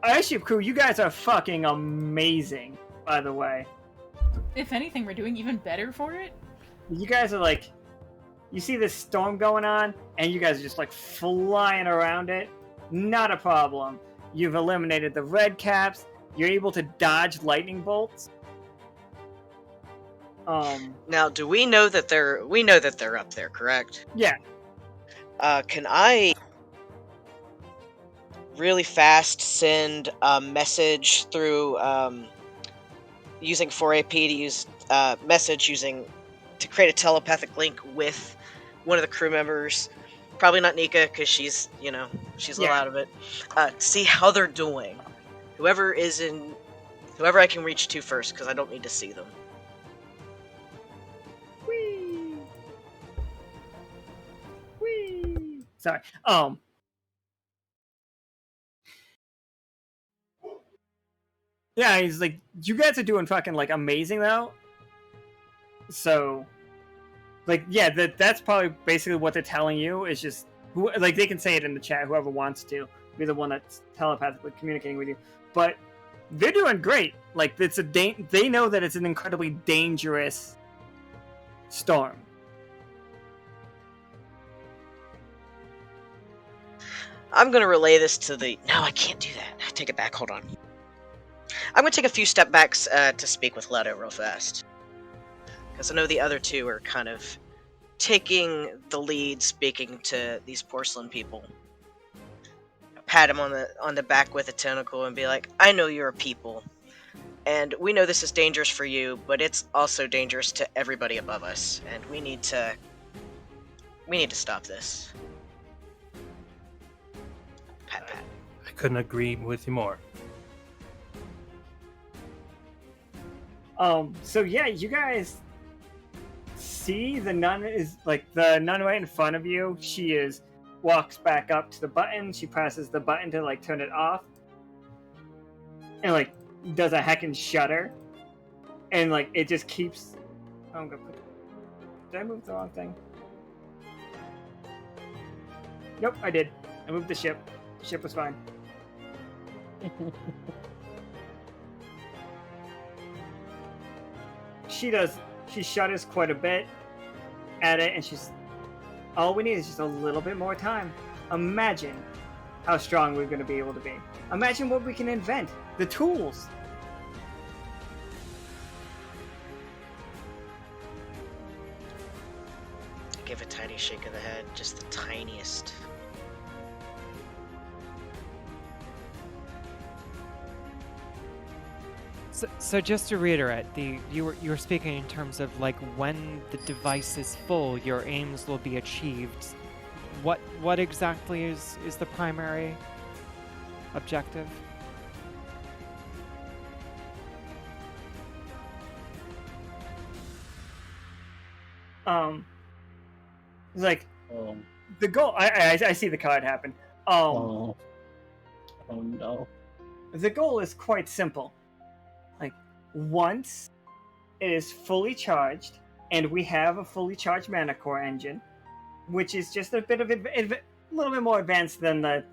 Airship crew, you guys are fucking amazing, by the way. If anything, we're doing even better for it. You guys are like, you see this storm going on, and you guys are just like flying around it. Not a problem. You've eliminated the red caps. You're able to dodge lightning bolts. Now, do we know that they're up there, correct? Yeah. Can I really fast send a message through using 4AP to use message to create a telepathic link with one of the crew members? Probably not Nika, because she's a little out of it. See how they're doing. Whoever I can reach to first, because I don't need to see them. Whee! Sorry. Yeah, he's like, you guys are doing fucking like amazing though. So, like, yeah, that's probably basically what they're telling you. Is just like they can say it in the chat. Whoever wants to be the one that's telepathically communicating with you, but they're doing great. Like, it's they know that it's an incredibly dangerous storm. I'm going to relay this to the... No, I can't do that. I take it back. Hold on. I'm going to take a few step backs to speak with Leto real fast. Because I know the other two are kind of taking the lead speaking to these porcelain people. Pat him on the back with a tentacle and be like, I know you're a people. And we know this is dangerous for you, but it's also dangerous to everybody above us. And we need to stop this. Pat. I couldn't agree with you more. So yeah, you guys see the nun is like the nun right in front of you. She walks back up to the button. She presses the button to like turn it off, and like does a heckin' shutter, and like it just keeps. Oh, I'm gonna put. Did I move the wrong thing? Nope, I did. I moved the ship. The ship was fine. She shudders quite a bit at it, and she's... All we need is just a little bit more time. Imagine how strong we're going to be able to be. Imagine what we can invent. The tools. Give a tiny shake of the head, just the tiniest. So just to reiterate, you were speaking in terms of like when the device is full, your aims will be achieved. What exactly is the primary objective? It's like Oh, the goal. I see the card happen. oh no. The goal is quite simple. Like, once it is fully charged, and we have a fully charged mana core engine, which is just a bit of a little bit more advanced than the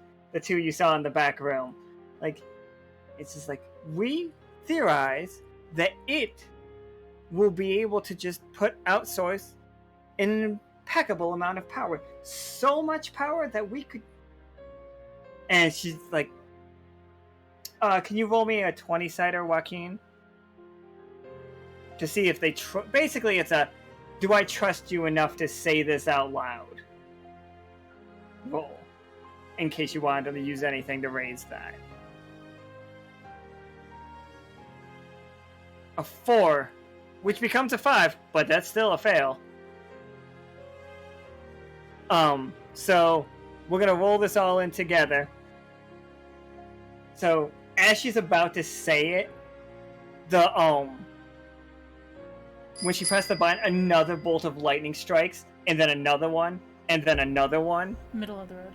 two you saw in the back room. Like, it's just like we theorize that it will be able to just outsource an impeccable amount of power, so much power that we could. And she's like, can you roll me a 20-sider, Joaquin? To see if they... Basically, it's a, do I trust you enough to say this out loud? Roll. In case you wanted to use anything to raise that. A 4, which becomes a 5, but that's still a fail. So we're gonna roll this all in together. So as she's about to say it, when she pressed the button, another bolt of lightning strikes, and then another one, and then another one. Middle of the road.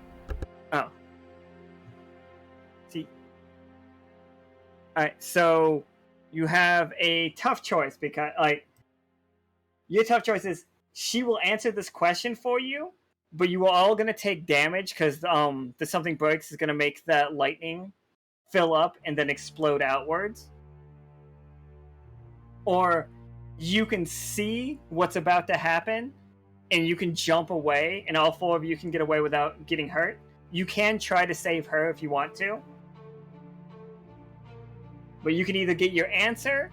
Oh. See. Alright, so you have a tough choice because, like, your tough choice is she will answer this question for you, but you are all going to take damage because the something breaks is going to make that lightning fill up and then explode outwards. Or you can see what's about to happen and you can jump away and all 4 of you can get away without getting hurt. You can try to save her if you want to. But you can either get your answer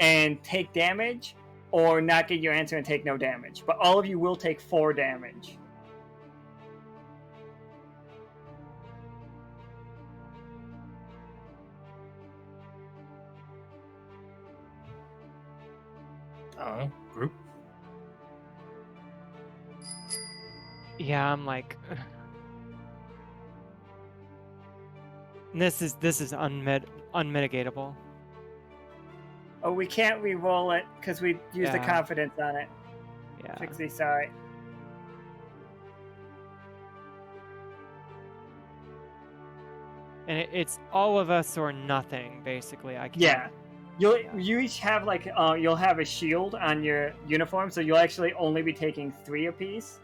and take damage or not get your answer and take no damage. But all of you will take 4 damage. Group. Yeah, I'm like, this is unmitigatable. Oh, we can't re-roll it because we used the Yeah. confidence on it. Yeah. Trixie, sorry. And it's all of us or nothing, basically. I can't. Yeah. You each have like you'll have a shield on your uniform, so you'll actually only be taking 3 apiece.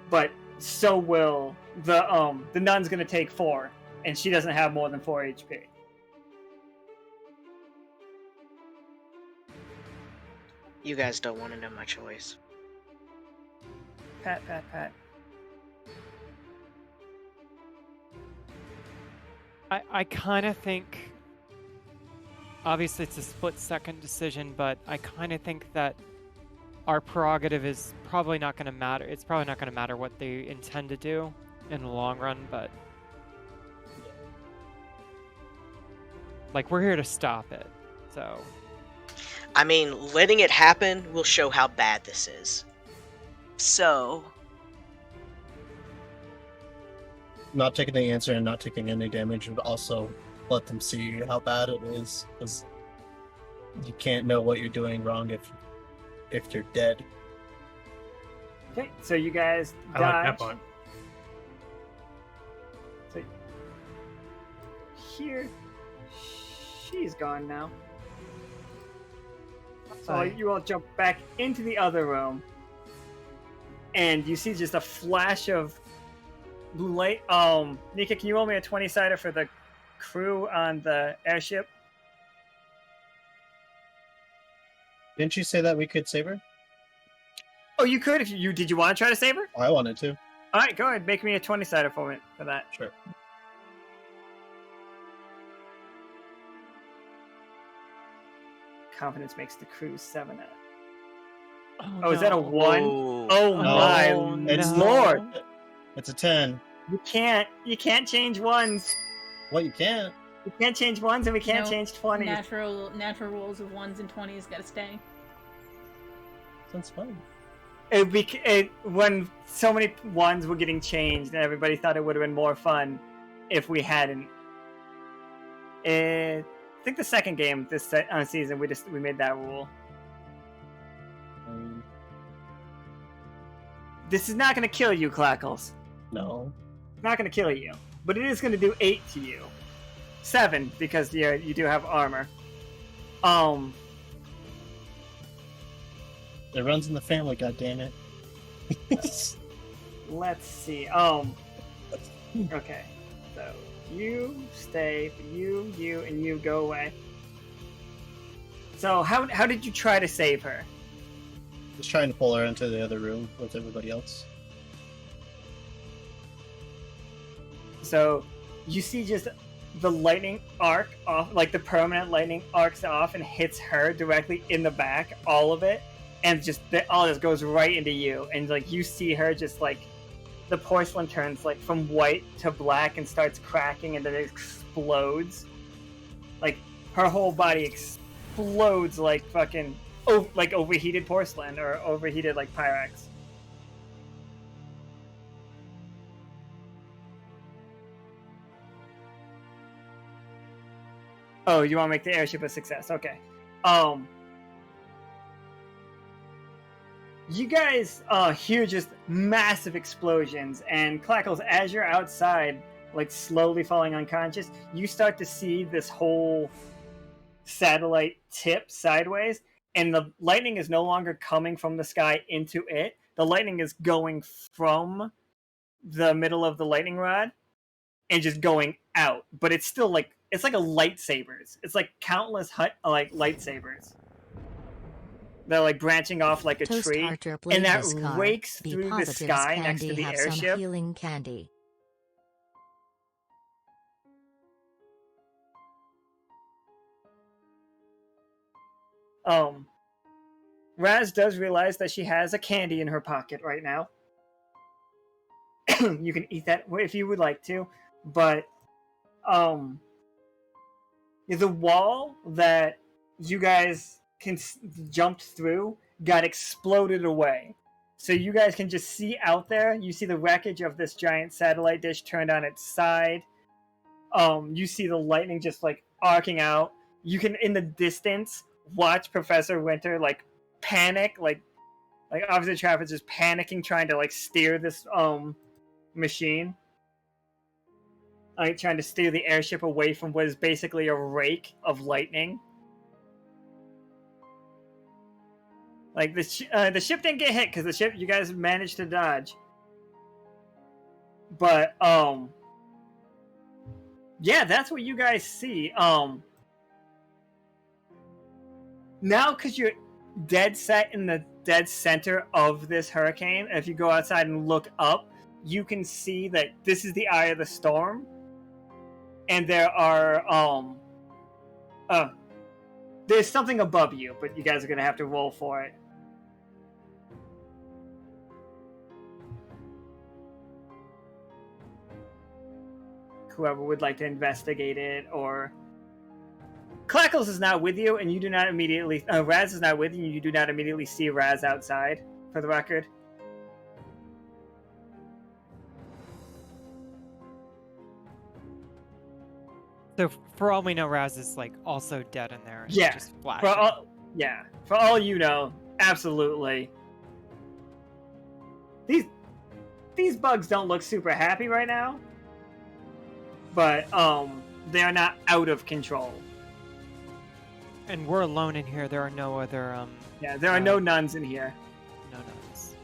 But so will the nun's gonna take 4, and she doesn't have more than 4 HP. You guys don't want to know my choice. Pat. I kind of think, obviously it's a split-second decision, but I kind of think that our prerogative is probably not going to matter. It's probably not going to matter what they intend to do in the long run, but like, we're here to stop it, so. I mean, letting it happen will show how bad this is. So, Not taking the answer and not taking any damage would also let them see how bad it is, because you can't know what you're doing wrong if you're dead. Okay, so you guys I like dodge. that point. So here, she's gone now. So Bye. you all jump back into the other room, and you see just a flash of blue light. Nika, can you roll me a 20-sider for the crew on the airship? Didn't you say that we could save her? Oh, you could if you did. You want to try to save her? I wanted to. All right, go ahead. Make me a 20-sider for that. Sure. Confidence makes the crew 7 out. Oh, Oh, is that a no. 1? Whoa. Oh my It's lord! It's a 10. You can't change ones. Well, you can't. You can't change ones, and we can't Nope. change 20s. Natural rolls of 1s and 20s gotta stay. Sounds fun. When so many ones were getting changed, and everybody thought it would have been more fun if we hadn't. I think the second game this season we made that rule. This is not going to kill you, Clackles. No. It's not going to kill you, but it is going to do 8 to you. 7 because you do have armor. It runs in the family, goddammit. Let's see. Okay. So you stay, you, and you go away. So how did you try to save her? Just trying to pull her into the other room with everybody else. So you see just the lightning arc off, like the permanent lightning arcs off and hits her directly in the back, all of it, and just all this goes right into you, and like you see her just like the porcelain turns like from white to black and starts cracking, and then it explodes. Like her whole body explodes like fucking like overheated porcelain or overheated like Pyrex. Oh, you want to make the airship a success? Okay. You guys hear just massive explosions, and Clackles, as you're outside, like slowly falling unconscious, you start to see this whole satellite tip sideways, and the lightning is no longer coming from the sky into it. The lightning is going from the middle of the lightning rod and just going out, but it's still like it's like a lightsabers. It's like countless like lightsabers. They're like branching off like a Toast tree, Archer played and that this card. rakes Be through the positives sky candy next to the have some airship. healing candy. Raz does realize that she has a candy in her pocket right now. You can eat that if you would like to, but the wall that you guys jumped through got exploded away. So you guys can just see out there. You see the wreckage of this giant satellite dish turned on its side. You see the lightning just like arcing out. You can, in the distance, watch Professor Winter like panic, like Officer Travis just panicking, trying to like steer this machine. Like trying to steer the airship away from what is basically a rake of lightning. Like the ship didn't get hit because the ship you guys managed to dodge. But yeah, that's what you guys see. Now because you're dead set in the dead center of this hurricane, if you go outside and look up, you can see that this is the eye of the storm. And there are there's something above you, but you guys are gonna have to roll for it. Whoever would like to investigate it, or Clackles is not with you, and you do not immediately. Raz is not with you, and you do not immediately see Raz outside. For the record. So for all we know, Raz is like also dead in there. And Yeah, just flashing. For all you know, absolutely. These bugs don't look super happy right now, but they are not out of control. And we're alone in here. There are no other Yeah, there are no nuns in here. no nuns.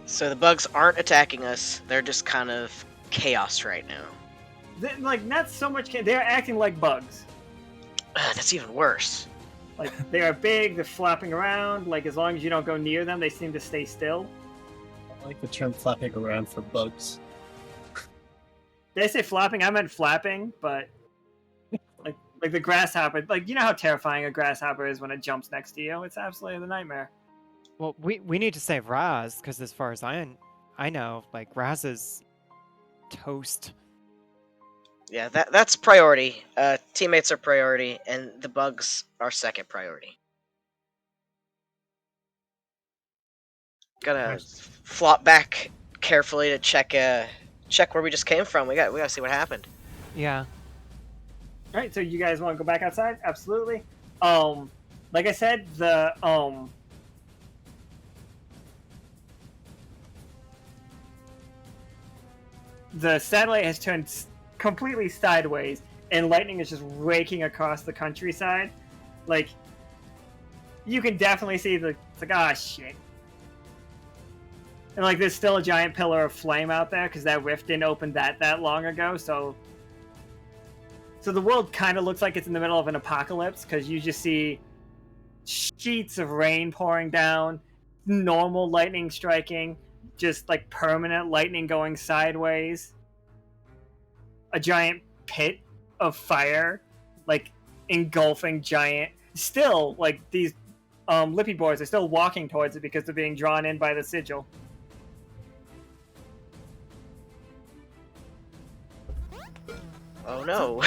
So the bugs aren't attacking us. They're just kind of chaos right now. Like, not so much. They're acting like bugs. That's even worse. Like, they are big. They're flopping around. Like, as long as you don't go near them, they seem to stay still. I like the term flapping around for bugs. Did I say flopping? I meant flapping, but like the grasshopper. Like, you know how terrifying a grasshopper is when it jumps next to you? It's absolutely the nightmare. Well, we need to save Raz, because as far as I know, like, Raz is toast. Yeah, that's priority. Teammates are priority, and the bugs are second priority. Gotta flop back carefully to check where we just came from. We gotta see what happened. Yeah. All right, so you guys want to go back outside? Absolutely. Like I said, the satellite has turned completely sideways, and lightning is just raking across the countryside. Like, you can definitely see it's like, ah, shit. And like, there's still a giant pillar of flame out there because that rift didn't open that long ago. So the world kind of looks like it's in the middle of an apocalypse because you just see sheets of rain pouring down, normal lightning striking, just like permanent lightning going sideways, a giant pit of fire, like engulfing giant. Still, like, these lippy boys are still walking towards it because they're being drawn in by the sigil. Oh no.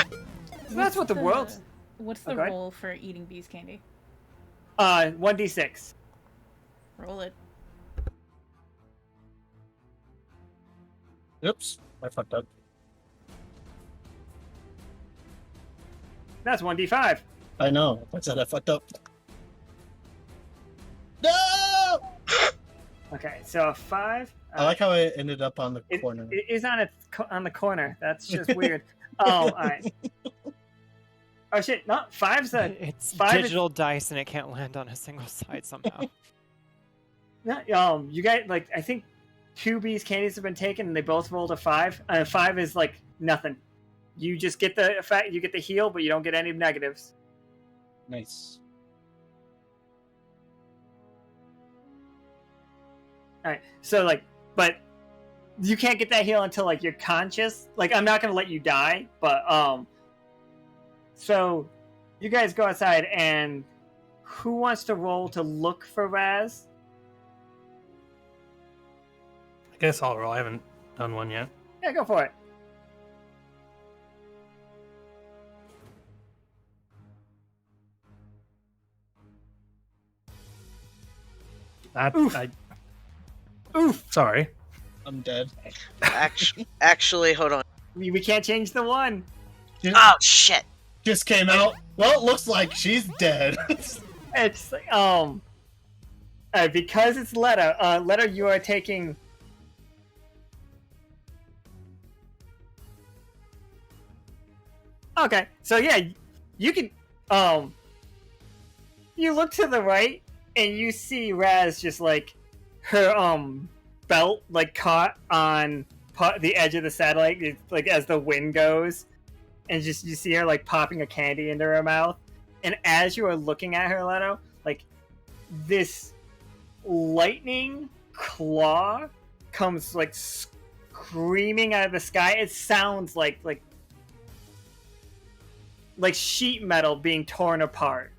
So that's what the world's. What's the Okay. roll for eating bees candy? 1d6. Roll it. Oops, I fucked up. That's 1d5. I know. I said I fucked up. No! Okay, so a 5. I like how it ended up on the It corner. is on the corner. That's just weird. Oh, all right. Oh shit! No, 5's a. It's 5 is- digital dice, and it can't land on a single side somehow. No, you guys, like, I think 2 bees candies have been taken, and they both rolled a 5. 5 is like nothing. You just get the effect. You get the heal, but you don't get any negatives. Nice. All right. So like, but you can't get that heal until like you're conscious. Like, I'm not gonna let you die, but so you guys go outside, and who wants to roll to look for Raz? I guess I'll roll. I haven't done one yet. Yeah, go for it. Oof. Oof. Sorry. I'm dead. Actually, hold on. We can't change the one. Oh shit! Just came out. Well, it looks like she's dead. It's because it's Leto. Leto, you are taking. Okay, so yeah, you can. You look to the right, and you see Raz just like her belt like caught on the edge of the satellite, it's, like, as the wind goes, and just you see her like popping a candy into her mouth. And as you are looking at her, Leto, like, this lightning claw comes like screaming out of the sky. It sounds like sheet metal being torn apart.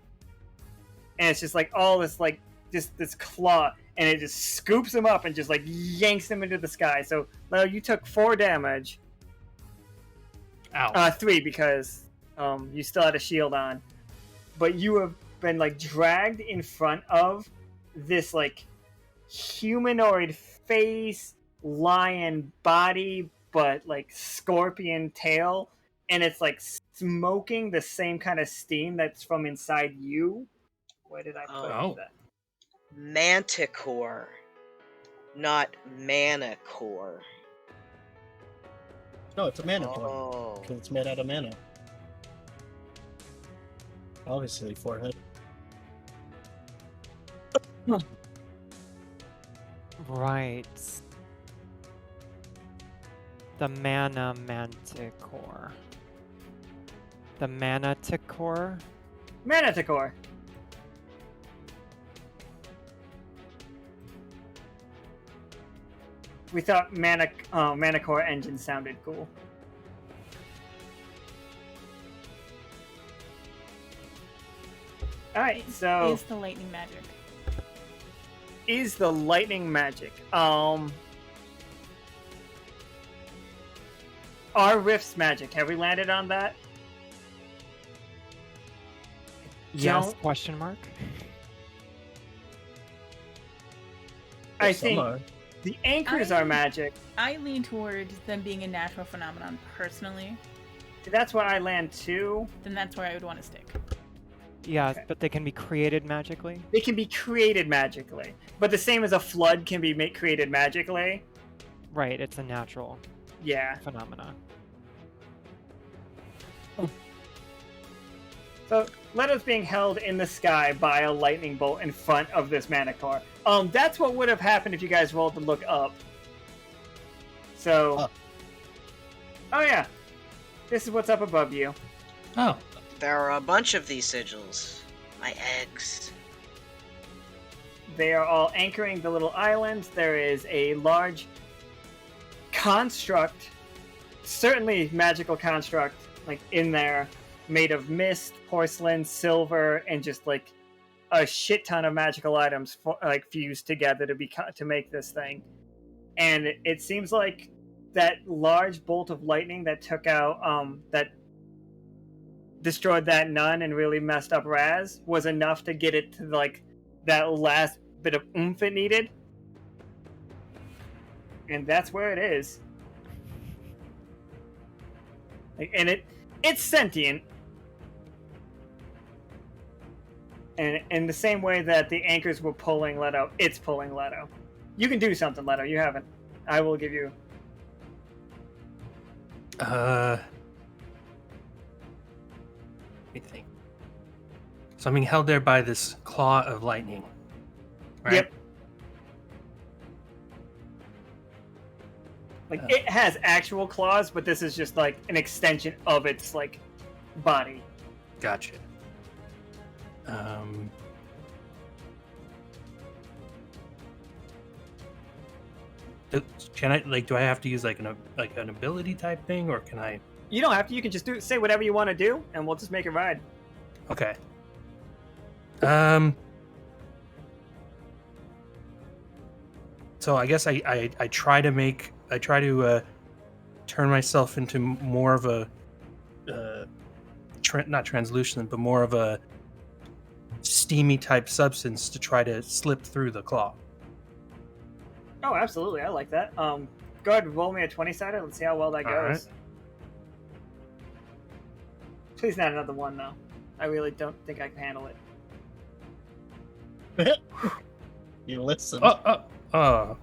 And it's just like all this, like, just this claw, and it just scoops him up and just like yanks him into the sky. So, Leto, you took 4 damage. Ow. 3 because you still had a shield on. But you have been like dragged in front of this like humanoid face, lion body, but like scorpion tail, and it's like smoking the same kind of steam that's from inside you. Where did I put Oh. that? Manticore, not Manacore. No, it's a mana core. Oh. Because it's made out of mana. Obviously, forehead. Right. The Mana Manticore. The Manticore? Manticore. We thought Manicore engine sounded cool. All right, so Is the lightning magic? is the lightning magic? Are rifts magic? Have we landed on that? Yes, Don't- question mark? I Some think are. the anchors are magic. I lean towards them being a natural phenomenon personally. That's where I land too. Then that's where I would want to stick. Yeah, Okay. but they can be created magically? They can be created magically, but the same as a flood can be created magically. Right, it's a natural Yeah. phenomena. So Leto's being held in the sky by a lightning bolt in front of this Manicore. That's what would have happened if you guys rolled to look up. So, Huh. oh yeah, this is what's up above you. Oh, There are a bunch of these sigils. My eggs. They are all anchoring the little islands. There is a large construct, certainly magical construct, like in there, made of mist, porcelain, silver, and just like a shit ton of magical items like fused together to make this thing. And it seems like that large bolt of lightning that took out that destroyed that nun and really messed up Raz was enough to get it to like that last bit of oomph it needed. And that's where it is. And it's sentient. And in the same way that the anchors were pulling Leto, it's pulling Leto. You can do something, Leto. You haven't. I will give you. let me think. So I'm being held there by this claw of lightning. Right? Yep. Like it has actual claws, but this is just like an extension of its like body. Gotcha. Um, Can I do I have to use like an ability type thing, or can I? You don't have to. You can just say whatever you want to do, and we'll just make it ride. Okay. So I guess I try to turn myself into more of a not translucent, but more of a steamy type substance to try to slip through the claw. Oh, absolutely. I like that. Go ahead and roll me a 20-sided. Let's see how well that All goes. right. Please not another one, though. I really don't think I can handle it. You listen. Oh.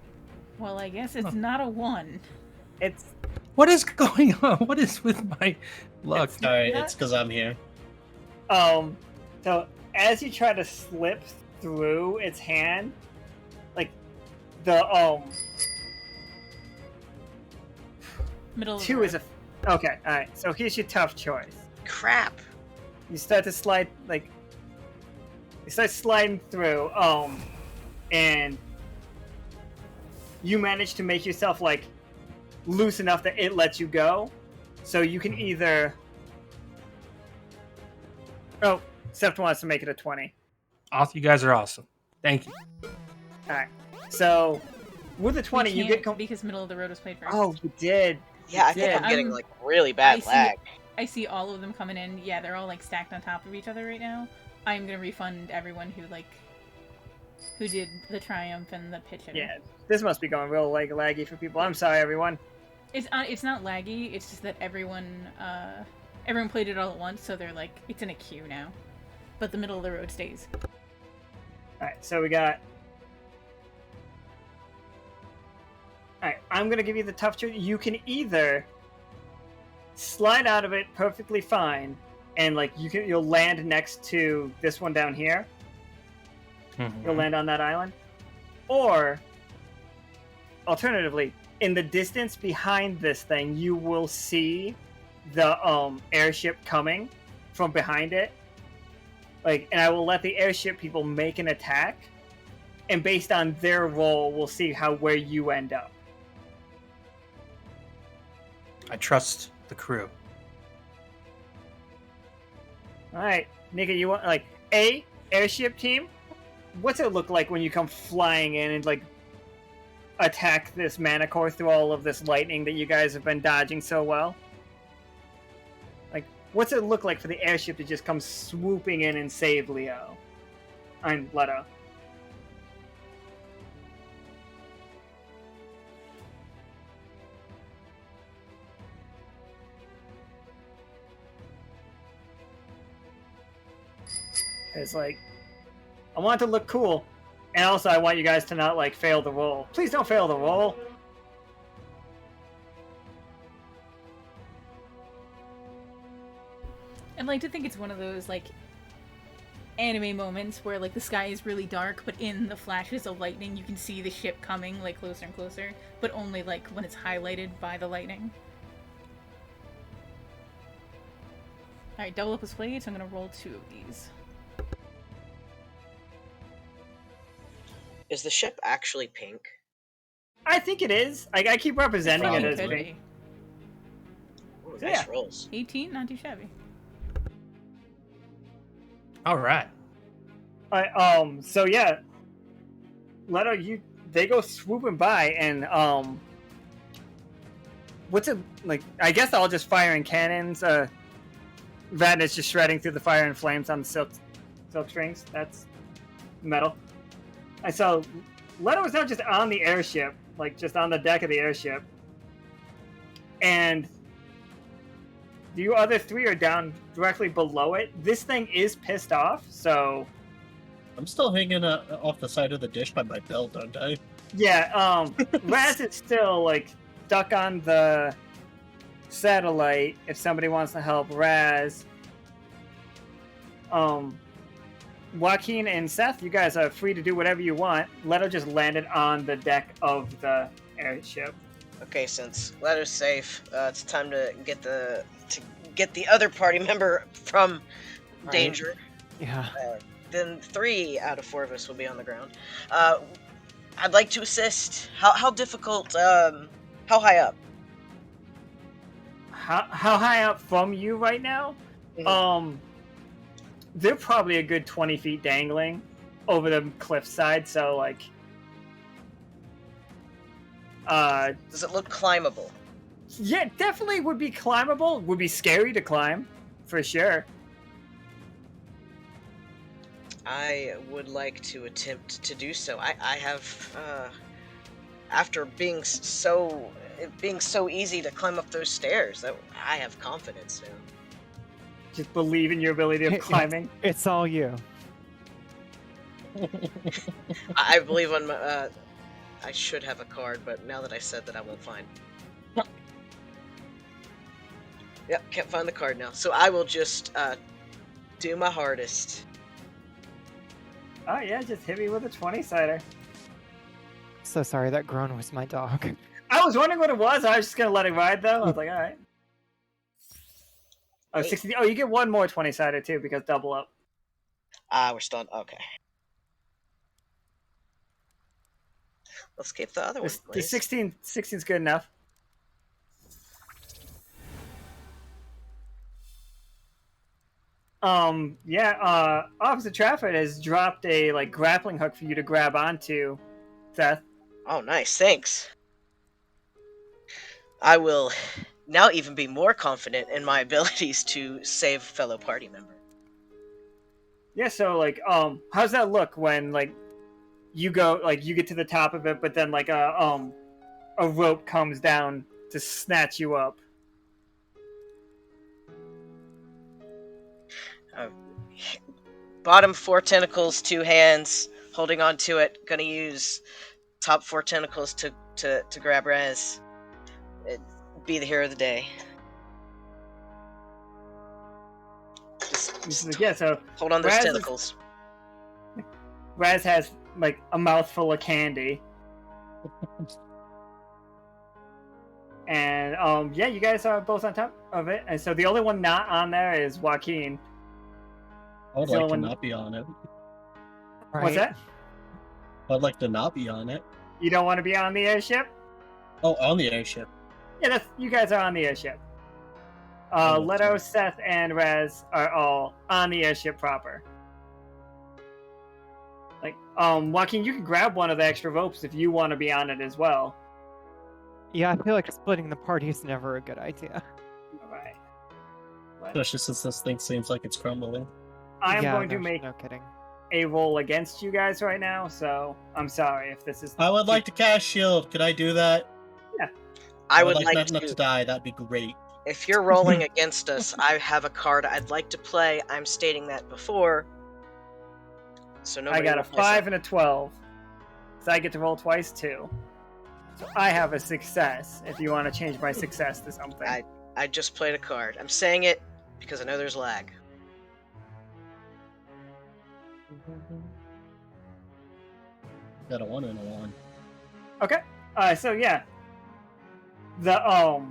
Well, I guess it's not a 1. It's What is going on? What is with my luck? Sorry, it's because I'm here. so as you try to slip through its hand, like the Middle of the 2 road. is a okay. All right. So here's your tough choice. Crap. You start to slide you start sliding through, and you manage to make yourself like loose enough that it lets you go. So you can either Sept wants to make it a 20. You guys are awesome. Thank you. Alright. So with a 20 you get because middle of the road was played first. Oh, you did. Yeah, I think Yeah, I'm getting I'm- like really bad lag. I see all of them coming in. Yeah, they're all like stacked on top of each other right now. I'm gonna refund everyone who did the triumph and the pitch hitter. Yeah. This must be going real laggy for people. I'm sorry, everyone. It's not laggy. It's just that everyone played it all at once, so they're like it's in a queue now. But the middle of the road stays. Alright, so we got. Alright, I'm gonna give you the tough choice. You can either slide out of it perfectly fine, and like you'll land next to this one down here, You'll land on that island. Or, alternatively, in the distance behind this thing, you will see the airship coming from behind it. And I will let the airship people make an attack, and based on their roll, we'll see where you end up. I trust the crew. All right, Nika, you want airship team? What's it look like when you come flying in and attack this Manicore through all of this lightning that you guys have been dodging so well? What's it look like for the airship to just come swooping in and save Leo? And Leto. It's I want it to look cool, and also I want you guys to not fail the roll. Please don't fail the roll. I'd like to think it's one of those anime moments where the sky is really dark, but in the flashes of lightning you can see the ship coming closer and closer, but only when it's highlighted by the lightning. Alright, double up was played, so I'm gonna roll 2 of these. Is the ship actually pink? I think it is. I keep representing it as Could pink. be. Ooh, So, nice yeah. rolls. 18, not too shabby. All right. So yeah, Leto, they go swooping by, and what's it like? I guess I'll just firing cannons. Vadna is just shredding through the fire and flames on the silk strings. That's metal. I saw Leto is now just on the airship, just on the deck of the airship, and you other 3 are down directly below it. This thing is pissed off, so I'm still hanging off the side of the dish by my belt, aren't I? yeah. Raz is still stuck on the satellite. If somebody wants to help Raz, Joaquin and Seth, you guys are free to do whatever you want. Leto just landed on the deck of the airship. Okay, since Leto's safe, it's time to get the other party member from danger. Yeah. Then 3 out of 4 of us will be on the ground. I'd like to assist. How difficult? How high up? How high up from you right now? Mhm. They're probably a good 20 feet dangling over the cliffside. So Does it look climbable? yeah, definitely would be climbable. Would be scary to climb, for sure. I would like to attempt to do so. I have, after being so easy to climb up those stairs, I have confidence now. Just believe in your ability of climbing. It's all you. I believe on my. I should have a card, but now that I said that, I won't find. Yep, can't find the card now. So I will just do my hardest. Oh yeah, just hit me with a 20-sider. So sorry, that groan was my dog. I was wondering what it was. I was just gonna let it ride though. I was like, all right. Oh, 60. Oh, you get one more 20-sider too because double up. We're still on. Okay. Let's keep the other one, The please. 16 is good enough. Officer Trafford has dropped a grappling hook for you to grab onto, Seth. Oh, nice. Thanks. I will now even be more confident in my abilities to save fellow party member. Yeah, so how's that look when you go you get to the top of it, but then a rope comes down to snatch you up? Bottom 4 tentacles, 2 hands, holding on to it. Gonna use top 4 tentacles to grab Raz. Be the hero of the day. Just Yeah, so hold on those Raz is- tentacles. Raz has like a mouthful of candy. And yeah, you guys are both on top of it. And so the only one not on there is Joaquin. I would So like to when- not be on it. What's that? I'd like to not be on it. You don't want to be on the airship? Oh, on the airship. Yeah, that's you guys are on the airship. Oh, Leto, sorry. Seth, and Raz are all on the airship proper. Like, Joaquin, you can grab one of the extra ropes if you want to be on it as well. Yeah, I feel like splitting the party is never a good idea. All right. Especially since this thing seems like it's crumbling. I am Yeah, going to no- make No kidding. a roll against you guys right now, so I'm sorry if this is. I would like to cast shield. Could I do that? I would like not to. to die. That'd be great. If you're rolling against us, I have a card I'd like to play. I'm stating that before. So I nobody got a will miss 5 it. and a 12. So I get to roll twice too. So I have a success if you want to change my success to something. I just played a card. I'm saying it because I know there's lag. Got a 1 and a 1. Okay. So yeah. The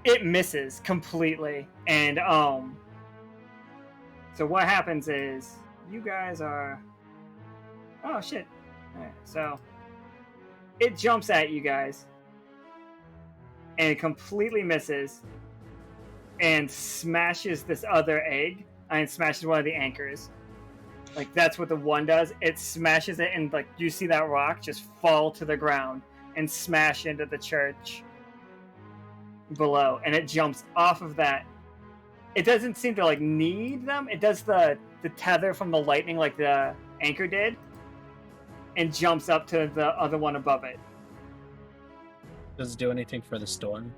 it misses completely. And so what happens is you guys are oh shit. Alright, so it jumps at you guys and it completely misses and smashes this other egg and smashes one of the anchors. Like that's what the one does. It smashes it and like you see that rock just fall to the ground and smash into the church below, and it jumps off of that. It doesn't seem to like need them. It does the tether from the lightning like the anchor did, and jumps up to the other one above it. Does it do anything for the storm?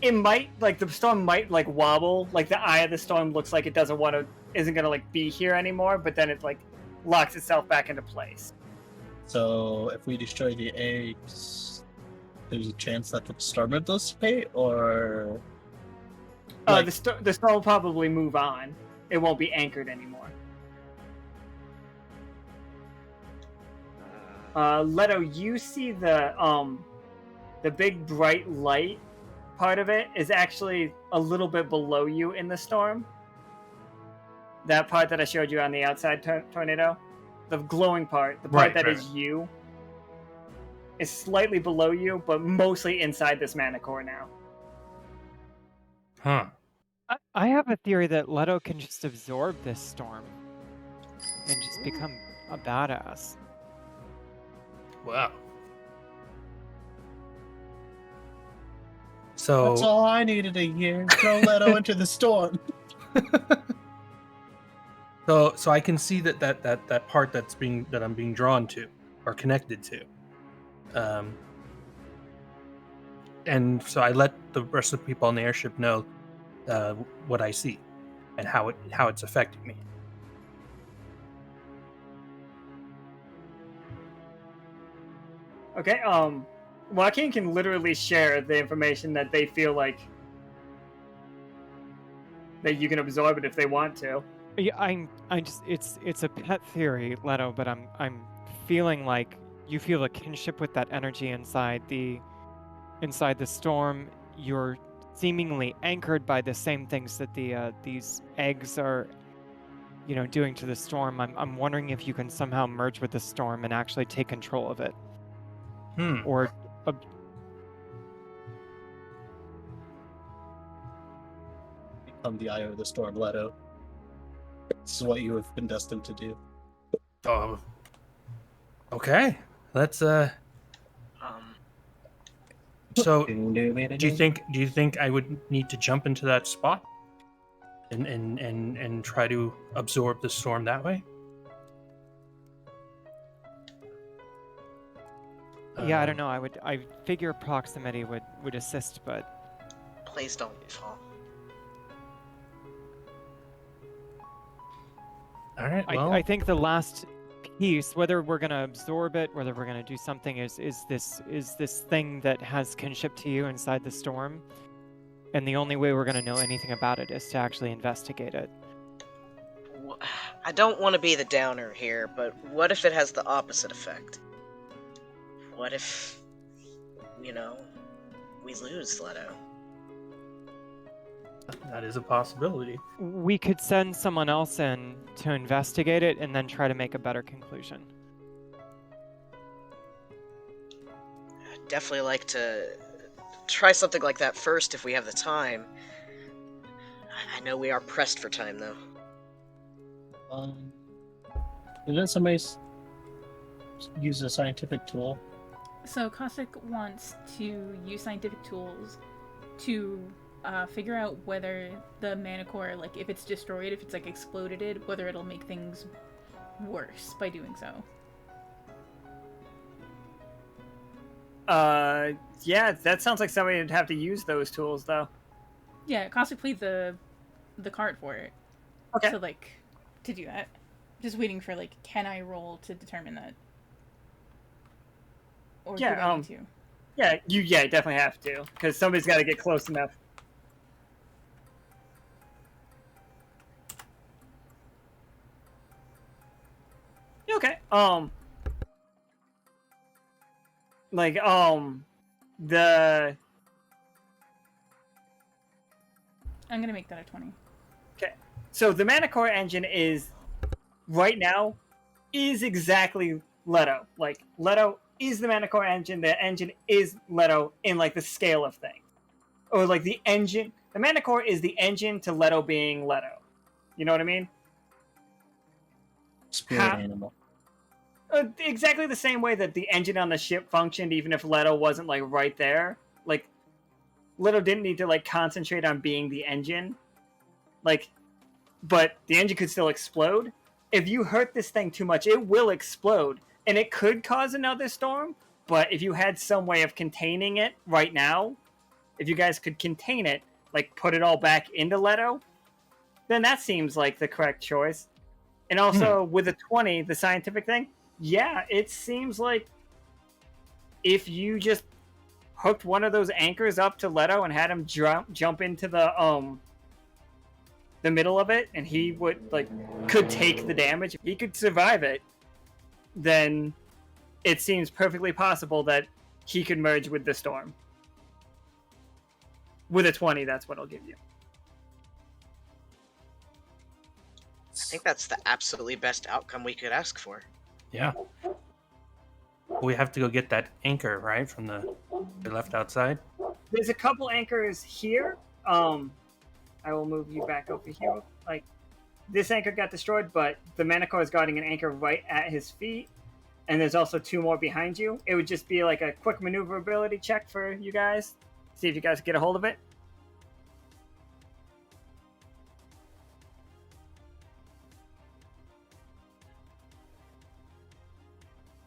It might, like the storm might like wobble, like the eye of the storm looks like it isn't gonna like be here anymore, but then it like locks itself back into place. So if we destroy the eggs, there's a chance that the storm will dissipate, or like- The storm will probably move on. It won't be anchored anymore. Leto, you see the big bright light part of it is actually a little bit below you in the storm. That part that I showed you on the outside tornado, the glowing part, the part that is you, is slightly below you, but mostly inside this mana core now. Huh. I have a theory that Leto can just absorb this storm and just become a badass. Wow. So that's all I needed to hear. Throw Leto into the storm. So I can see that part that I'm being drawn to or connected to. And so I let the rest of the people on the airship know what I see and how it's affecting me. Okay, Joaquin can literally share the information that they feel like that you can absorb it if they want to. Yeah, I just it's a pet theory, Leto, but I'm feeling like you feel a kinship with that energy inside the storm. You're seemingly anchored by the same things that these eggs are, doing to the storm. I'm wondering if you can somehow merge with the storm and actually take control of it. Or Become the eye of the storm, Leto. This is what you have been destined to do. Okay. Let's So do you think I would need to jump into that spot and try to absorb the storm that way? yeah, I don't know. I figure proximity would assist, but Please don't fall. All right. Well, I think the last piece, whether we're gonna absorb it, whether we're gonna do something, is this thing that has kinship to you inside the storm. And the only way we're going to know anything about it is to actually investigate it. I don't want to be the downer here, but what if it has the opposite effect? What if, we lose Leto? That is a possibility. We could send someone else in to investigate it and then try to make a better conclusion. I'd definitely like to try something like that first if we have the time. I know we are pressed for time, though. Didn't somebody use a scientific tool? So Cossack wants to use scientific tools to figure out whether the Manicore, like if it's destroyed, if it's like exploded, whether it'll make things worse by doing so. Yeah, that sounds like somebody would have to use those tools, though. Yeah, Cossack played the card for it. Okay. So like to do that, just waiting for like, can I roll to determine that? Or do I need to? Yeah, you definitely have to, because somebody's got to get close enough. Okay. The. I'm gonna make that a 20. Okay. So the Manicore engine is right now is exactly Leto. Like Leto is the Manicore engine. The engine is Leto in like the scale of things, or like the engine. The Manicore is the engine to Leto being Leto. You know what I mean? Spirit animal. Exactly the same way that the engine on the ship functioned, even if Leto wasn't like right there. Like Leto didn't need to like concentrate on being the engine. Like, but the engine could still explode. If you hurt this thing too much, it will explode, and it could cause another storm. But if you had some way of containing it right now, if you guys could contain it, like put it all back into Leto, then that seems like the correct choice. And also with a 20, the scientific thing, yeah, it seems like if you just hooked one of those anchors up to Leto and had him jump into the middle of it, and he would could take the damage, if he could survive it, then it seems perfectly possible that he could merge with the storm. With a 20, that's what I'll give you. I think that's the absolutely best outcome we could ask for. Yeah. We have to go get that anchor, right, from they left outside. There's a couple anchors here. I will move you back over here. Like, this anchor got destroyed, but the Manicore is guarding an anchor right at his feet, and there's also 2 more behind you. It would just be like a quick maneuverability check for you guys. See if you guys get a hold of it.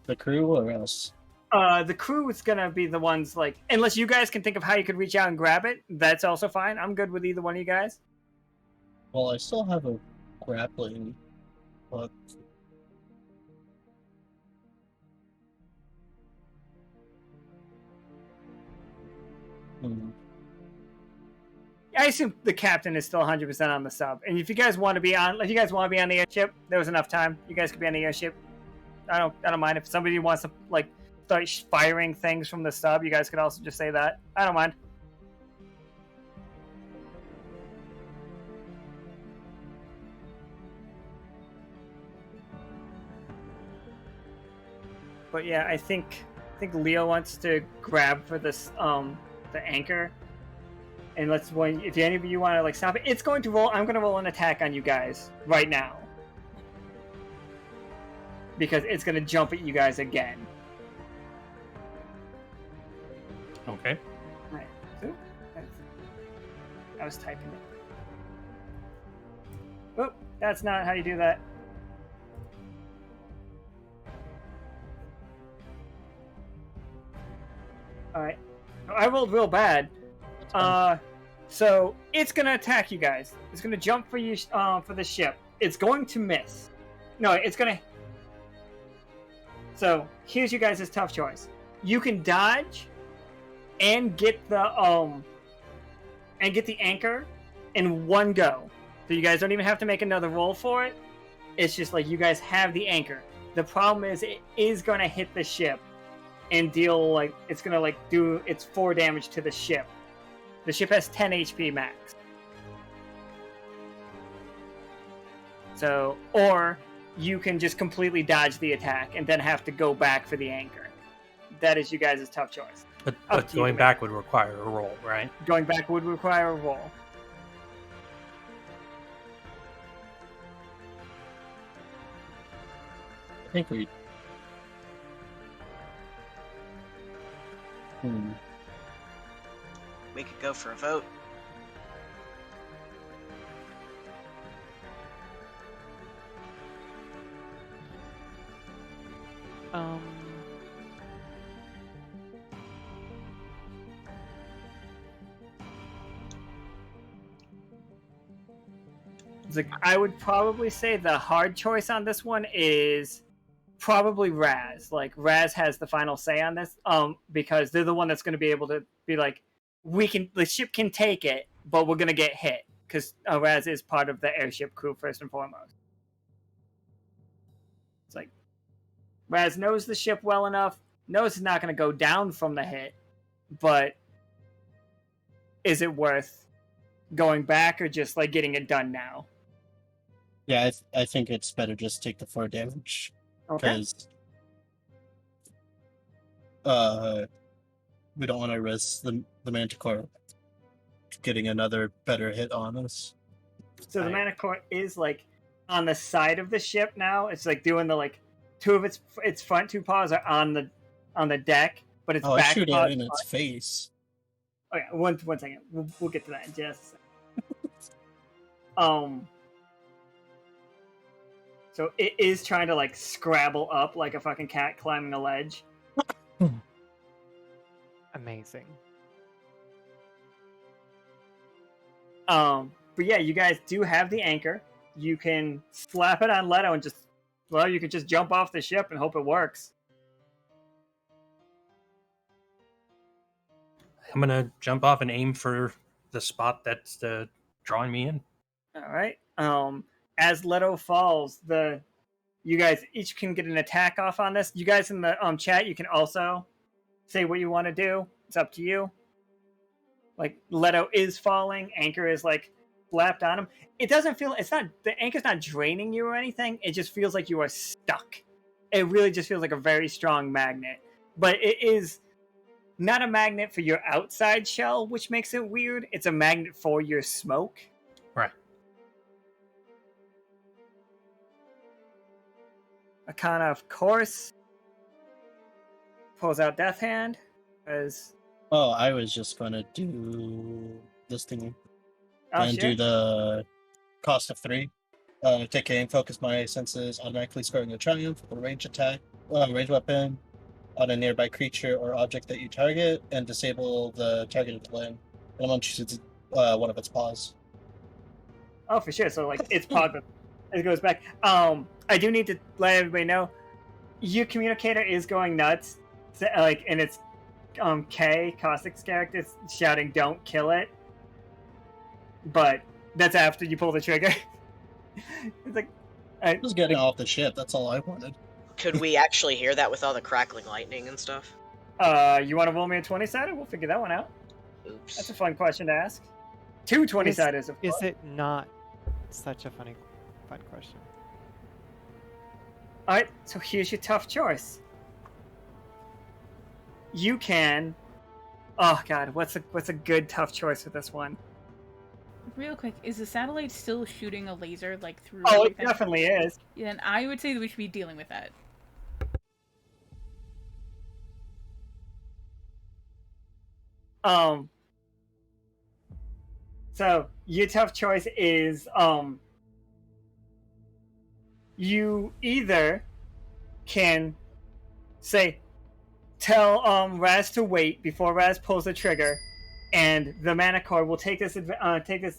The crew or us? The crew is gonna be the ones, like, unless you guys can think of how you could reach out and grab it, that's also fine. I'm good with either one of you guys. Well, I still have a grappling hook. I assume the captain is still 100% on the sub, and if you guys want to be on, the airship, there was enough time. You guys could be on the airship. I don't mind if somebody wants to start firing things from the sub. You guys could also just say that. I don't mind. But yeah, I think Leo wants to grab for this the anchor, and if any of you want to stop it, it's going to roll. I'm going to roll an attack on you guys right now because it's going to jump at you guys again. Okay. All right. So, I was typing it. Oh, that's not how you do that. Alright. I rolled real bad. So it's gonna attack you guys. It's gonna jump for you for the ship. It's going to miss. No, it's gonna. So here's you guys' tough choice. You can dodge and get the and get the anchor in one go. So you guys don't even have to make another roll for it. It's just like you guys have the anchor. The problem is it is going to hit the ship and deal like it's going to like do its 4 damage to the ship. The ship has 10 HP max. So, or you can just completely dodge the attack and then have to go back for the anchor. That is you guys' tough choice. But Up to you, going man. back would require a roll, right? Going back would require a roll. I think we. We could go for a vote. Um, It's like, I would probably say the hard choice on this one is probably Raz. Like Raz has the final say on this, because they're the one that's going to be able to be like, the ship can take it, but we're going to get hit because Raz is part of the airship crew first and foremost. It's like Raz knows the ship well enough, knows it's not going to go down from the hit, but is it worth going back or just like getting it done now? Yeah, I think it's better just take the 4 damage. Okay. Because we don't want to risk the Manticore getting another better hit on us. So the Manticore is like on the side of the ship now. It's like doing the like 2 of its front 2 paws are on the deck, but its I back shoot paws it in its face. Okay, one second. We'll get to that in just a second. So it is trying to like scrabble up like a fucking cat climbing a ledge. amazing. But yeah, you guys do have the anchor. You can slap it on Leto and you could just jump off the ship and hope it works. I'm gonna jump off and aim for the spot that's drawing me in. All right. As Leto falls, you guys each can get an attack off on this. You guys in the chat, you can also say what you want to do. It's up to you. Like Leto is falling, anchor is like slapped on him. It doesn't feel the anchor's not draining you or anything. It just feels like you are stuck. It really just feels like a very strong magnet. But it is not a magnet for your outside shell, which makes it weird. It's a magnet for your smoke. Right. Arcana, of course, pulls out Death Hand as Oh, I was just gonna do this thing and shit. do the cost of 3. Take aim, focus my senses, automatically scoring a triumph with a range weapon on a nearby creature or object that you target, and disable the targeted limb. And I'm gonna choose one of its paws. Oh, for sure. So like it's paw, but it goes back. I do need to let everybody know, your communicator is going nuts. So, like, and it's K Caustic's character shouting, "Don't kill it!" But that's after you pull the trigger. It's like Just getting off the ship. That's all I wanted. Could we actually hear that with all the crackling lightning and stuff? You want to roll me a 20-sided? We'll figure that one out. Oops. That's a fun question to ask. 2 20-sideds. Is it not such a fun question? All right, so here's your tough choice. You can. Oh God, what's a good tough choice for this one? Real quick, is the satellite still shooting a laser like through? Oh, it everything? definitely is. Then I would say that we should be dealing with that. So your tough choice is you either can tell Raz to wait before Raz pulls the trigger, and the Manticore will take this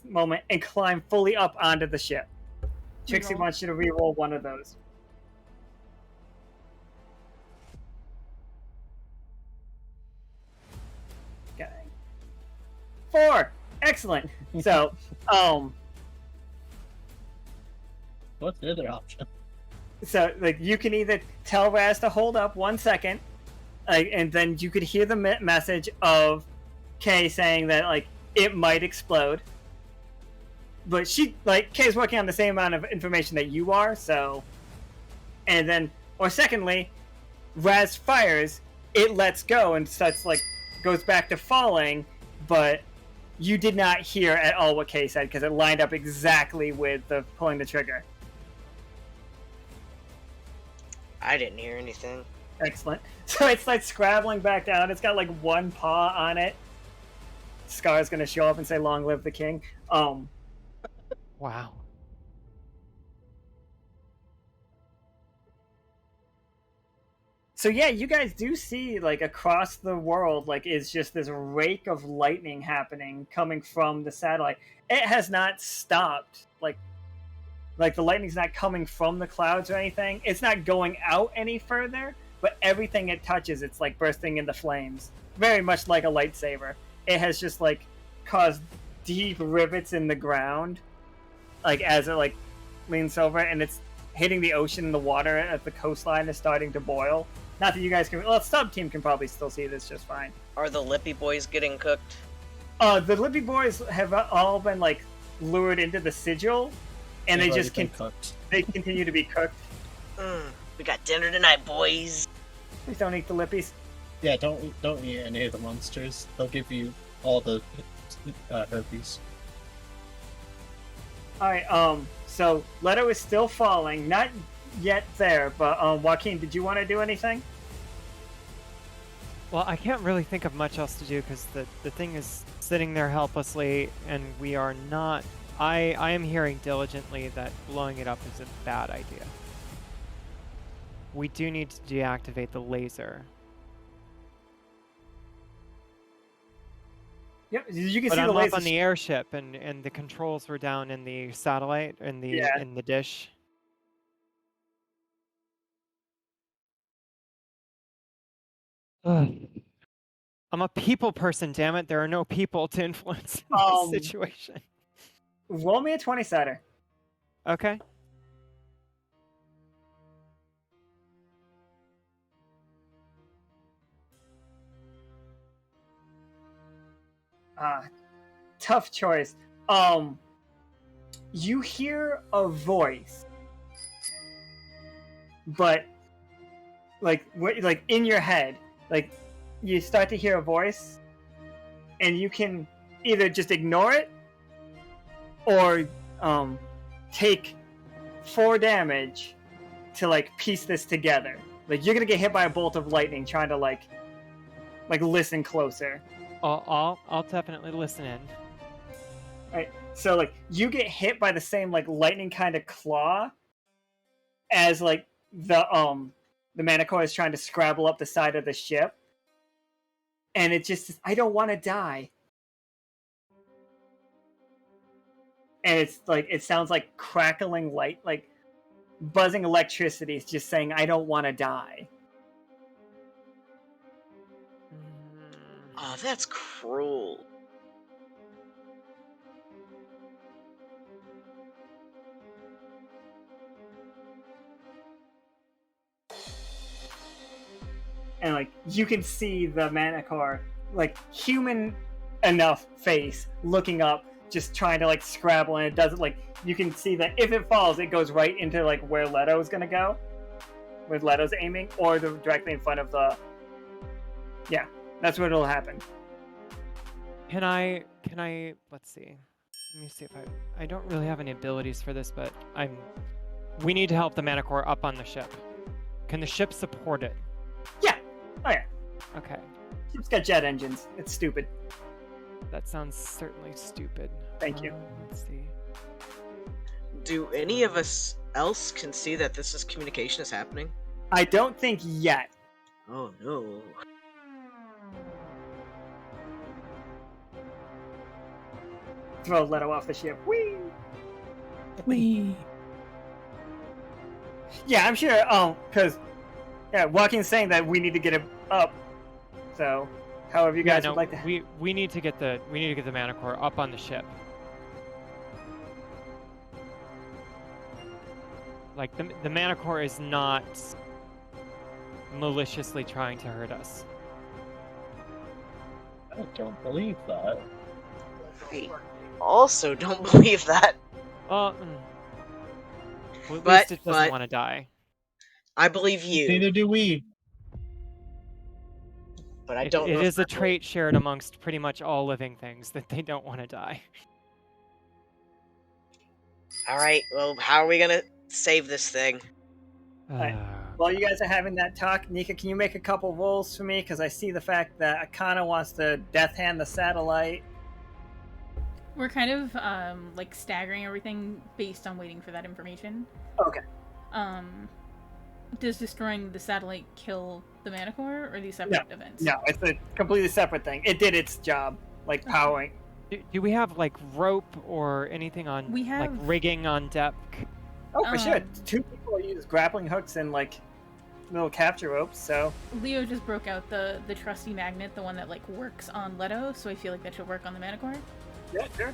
moment and climb fully up onto the ship. Trixie Reroll. wants you to reroll one of those. Okay. 4. Excellent. So, What's the other option? so like you can either tell Raz to hold up 1 second, and then you could hear the message of Kay saying that like it might explode. But Kay's working on the same amount of information that you are, so. And then, or secondly, Raz fires, it lets go and starts goes back to falling, but you did not hear at all what Kay said because it lined up exactly with the pulling the trigger. I didn't hear anything. Excellent. So it's scrabbling back down. It's got one paw on it. Scar's gonna show up and say, "Long live the king." Wow. So yeah, you guys do see across the world is just this rake of lightning happening coming from the satellite. It has not stopped. The lightning's not coming from the clouds or anything. It's not going out any further, but everything it touches, it's bursting into flames. Very much like a lightsaber. It has just caused deep rivets in the ground, as it leans over, and it's hitting the ocean, and the water at the coastline is starting to boil. Not that you guys can. Well, sub team can probably still see this just fine. Are the Lippy boys getting cooked? The Lippy boys have all been lured into the sigil, and They've they just already been cooked. they continue to be cooked. We got dinner tonight, boys. Please don't eat the Lippies. Yeah, don't eat any of the monsters. They'll give you all the herpes. All right. So Leto is still falling. Not yet there, but Joaquin, did you want to do anything? Well, I can't really think of much else to do because the thing is sitting there helplessly, and we are not. I am hearing diligently that blowing it up is a bad idea. We do need to deactivate the laser. Yep, you can But see I'm the up laser. on the airship, and the controls were down in the satellite, in the dish. Ugh. I'm a people person, damn it. There are no people to influence this situation. Roll me a 20-sider. Okay. Tough choice. You hear a voice, but in your head, you start to hear a voice, and you can either just ignore it or take 4 damage to piece this together. You're gonna get hit by a bolt of lightning trying to listen closer. I'll definitely listen in. Right. So you get hit by the same lightning kind of claw as the Manicore is trying to scrabble up the side of the ship. And it just, I don't want to die. And it's it sounds like crackling light, buzzing electricity is just saying, I don't want to die. Oh, that's cruel. And you can see the Manicore, human enough face looking up, just trying to scrabble, and it doesn't you can see that if it falls, it goes right into where Leto's gonna go, where Leto's aiming, or directly in front of the. Yeah, that's where it'll happen. Can I? Let's see. Let me see if I don't really have any abilities for this, but we need to help the Manicore up on the ship. Can the ship support it? Yeah. Oh yeah. Okay. Ship's got jet engines. It's stupid. That sounds certainly stupid. Thank you. Let's see. Do any of us else can see that this is communication is happening? I don't think yet. Oh no. Throw Leto off the ship. Whee! Whee! Yeah, I'm sure. Because Joaquin's saying that we need to get him up. So However you guys no, would like to. we need to get the Manicore up on the ship. Like the Manicore is not maliciously trying to hurt us. I don't believe that. I also don't believe that. Well, at But- least it doesn't but- want to die. I believe you, Neither do we. but I It don't know. if is a I believe- trait shared amongst pretty much all living things that they don't want to die. All right. Well, how are we gonna save this thing? Right. While you guys are having that talk, Nika, can you make a couple rolls for me? Because I see the fact that Akana wants to death hand the satellite. We're kind of like staggering everything based on waiting for that information. Okay. Does destroying the satellite kill the Manicore, or these separate events? No, it's a completely separate thing. It did its job, like powering. Do we have like rope or anything on We like have- rigging on deck? Oh, for sure. Um, 2 people use grappling hooks and like little capture ropes. So Leo just broke out the trusty magnet, the one that like works on Leto, so I feel like that should work on the Manicore. yeah, sure.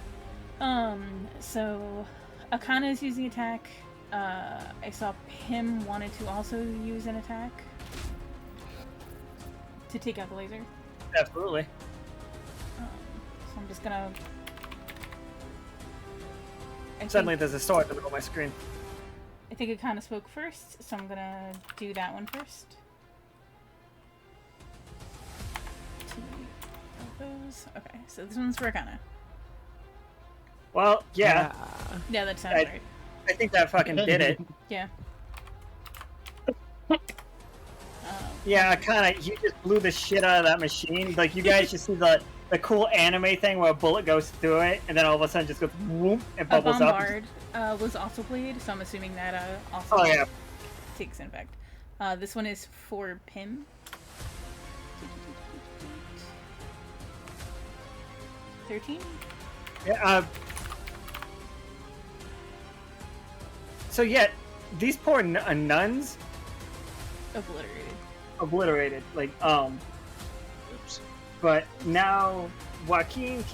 So Akana is using attack. I saw Pim wanted to also use an attack to take out the laser. Absolutely. So I'm just gonna. Suddenly, there's a sword in the middle of my screen. I think Akana spoke first, so I'm gonna do that one first. Two of those. Okay, so this one's for Akana. Well, yeah, Yeah, that sounds I- right. I think that fucking did it. Yeah. Yeah, Akana, you just blew the shit out of that machine. Like, you guys just see the cool anime thing where a bullet goes through it, and then all of a sudden just goes whoop and A bubbles up. bombard was also played, so I'm assuming that also Oh, yeah. takes an effect. This one is for Pim. 13? Yeah, so, yeah, these poor nuns Obliterated. obliterated. Oops. But now, Joaquin,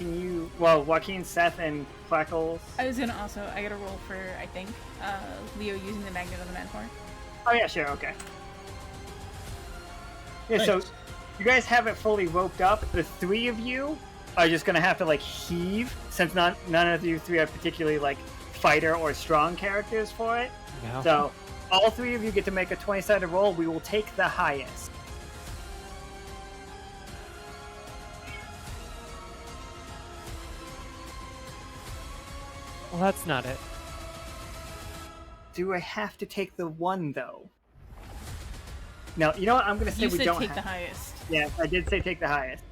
Joaquin, Seth, and Clackles. I was gonna also, I gotta roll for, I think, Leo using the magnet on the Manicore. Oh, yeah, sure, okay. Yeah, so Nice. you guys have it fully roped up. The 3 of you are just gonna have to, like, heave, since none of you 3 are particularly, like, fighter or strong characters for it. No. So, all 3 of you get to make a 20-sided roll. We will take the highest. Well, that's not it. Do I have to take the 1, though? No, you know what? I'm going to say You we said don't take have the highest. Yeah, I did say take the highest.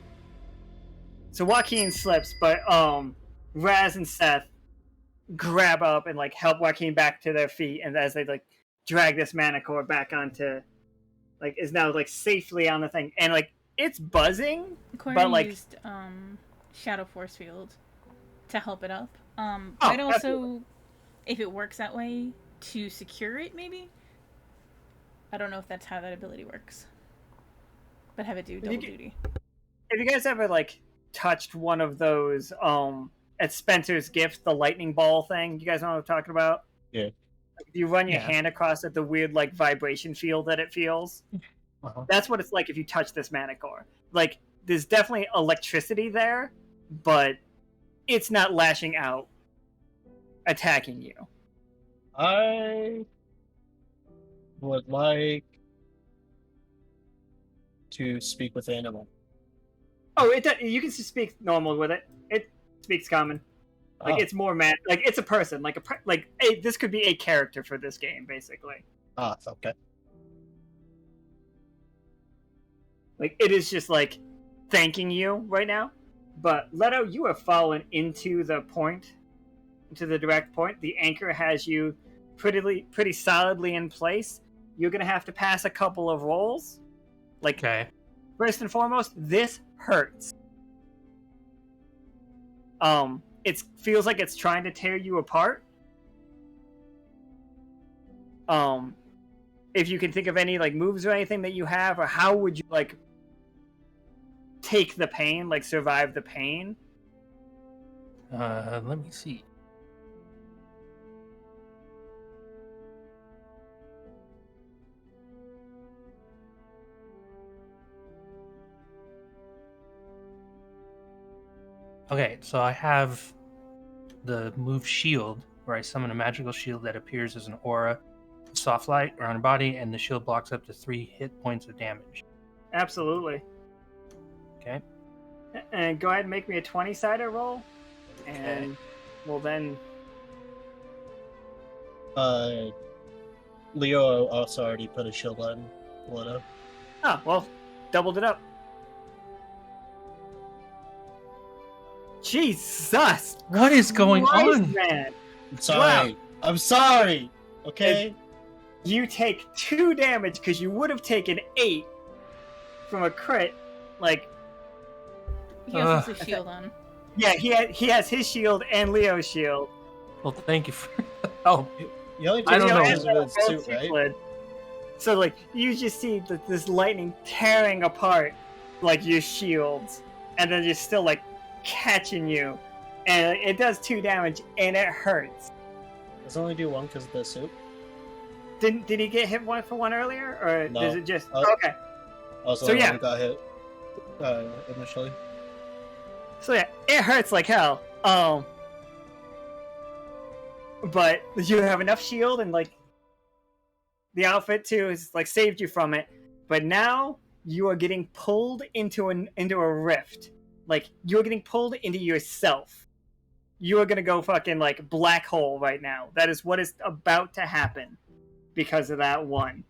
So Joaquin slips, but Raz and Seth grab up and like help Joaquin back to their feet, and as they like drag this Manicore back onto, like, is now like safely on the thing, and like it's buzzing. Corey But, like- used Shadow Force Field to help it up. Oh, I'd also, absolutely. if it works that way, to secure it maybe? I don't know if that's how that ability works. But have it do double duty. Have you guys ever like touched one of those at Spencer's Gift, the lightning ball thing? You guys know what I'm talking about? Yeah. Like, if you run your Yeah. hand across it, the weird like vibration field that it feels. Uh-huh. That's what it's like if you touch this Manicore. Like, there's definitely electricity there, but it's not lashing out, attacking you. I would like to speak with the animal. Oh, you can just speak normal with it. It speaks common. Like, Ah. it's more like it's a person. Like this could be a character for this game, basically. Okay. Like, it is just like thanking you right now. But Leto, you have fallen into the point, into the direct point. The anchor has you pretty solidly in place. You're gonna have to pass a couple of rolls. Like, Okay. first and foremost, this hurts. It feels like it's trying to tear you apart. If you can think of any like moves or anything that you have, or how would you like take the pain, like survive the pain. Let me see. Okay, so I have the move shield, where I summon a magical shield that appears as an aura of soft light around her body, and the shield blocks up to 3 hit points of damage. Absolutely. Okay. And go ahead and make me a 20-sided roll. And we'll then... Leo also already put a shield on Leto. Oh, well, doubled it up. Jesus! What is going Christ, on? man! I'm sorry. Wow. I'm sorry. Okay. You take 2 damage because you would have taken 8 from a crit. Like, He has his shield on. yeah, he has his shield and Leo's shield. Well, thank you for the help. You only I don't know. because of his Both suit, right? lid. So, like, you just see this lightning tearing apart, like, your shields, and then just still, like, catching you. And it does 2 damage, and it hurts. Does it only do 1 because of the suit? Did he get hit 1 for 1 earlier, or No. does it just... Oh. Okay. Also, So, the yeah. one who got hit initially. So yeah, it hurts like hell. But you have enough shield and like the outfit too is like saved you from it. But now you are getting pulled into a rift. Like you're getting pulled into yourself. You are gonna go fucking like black hole right now. That is what is about to happen because of that one.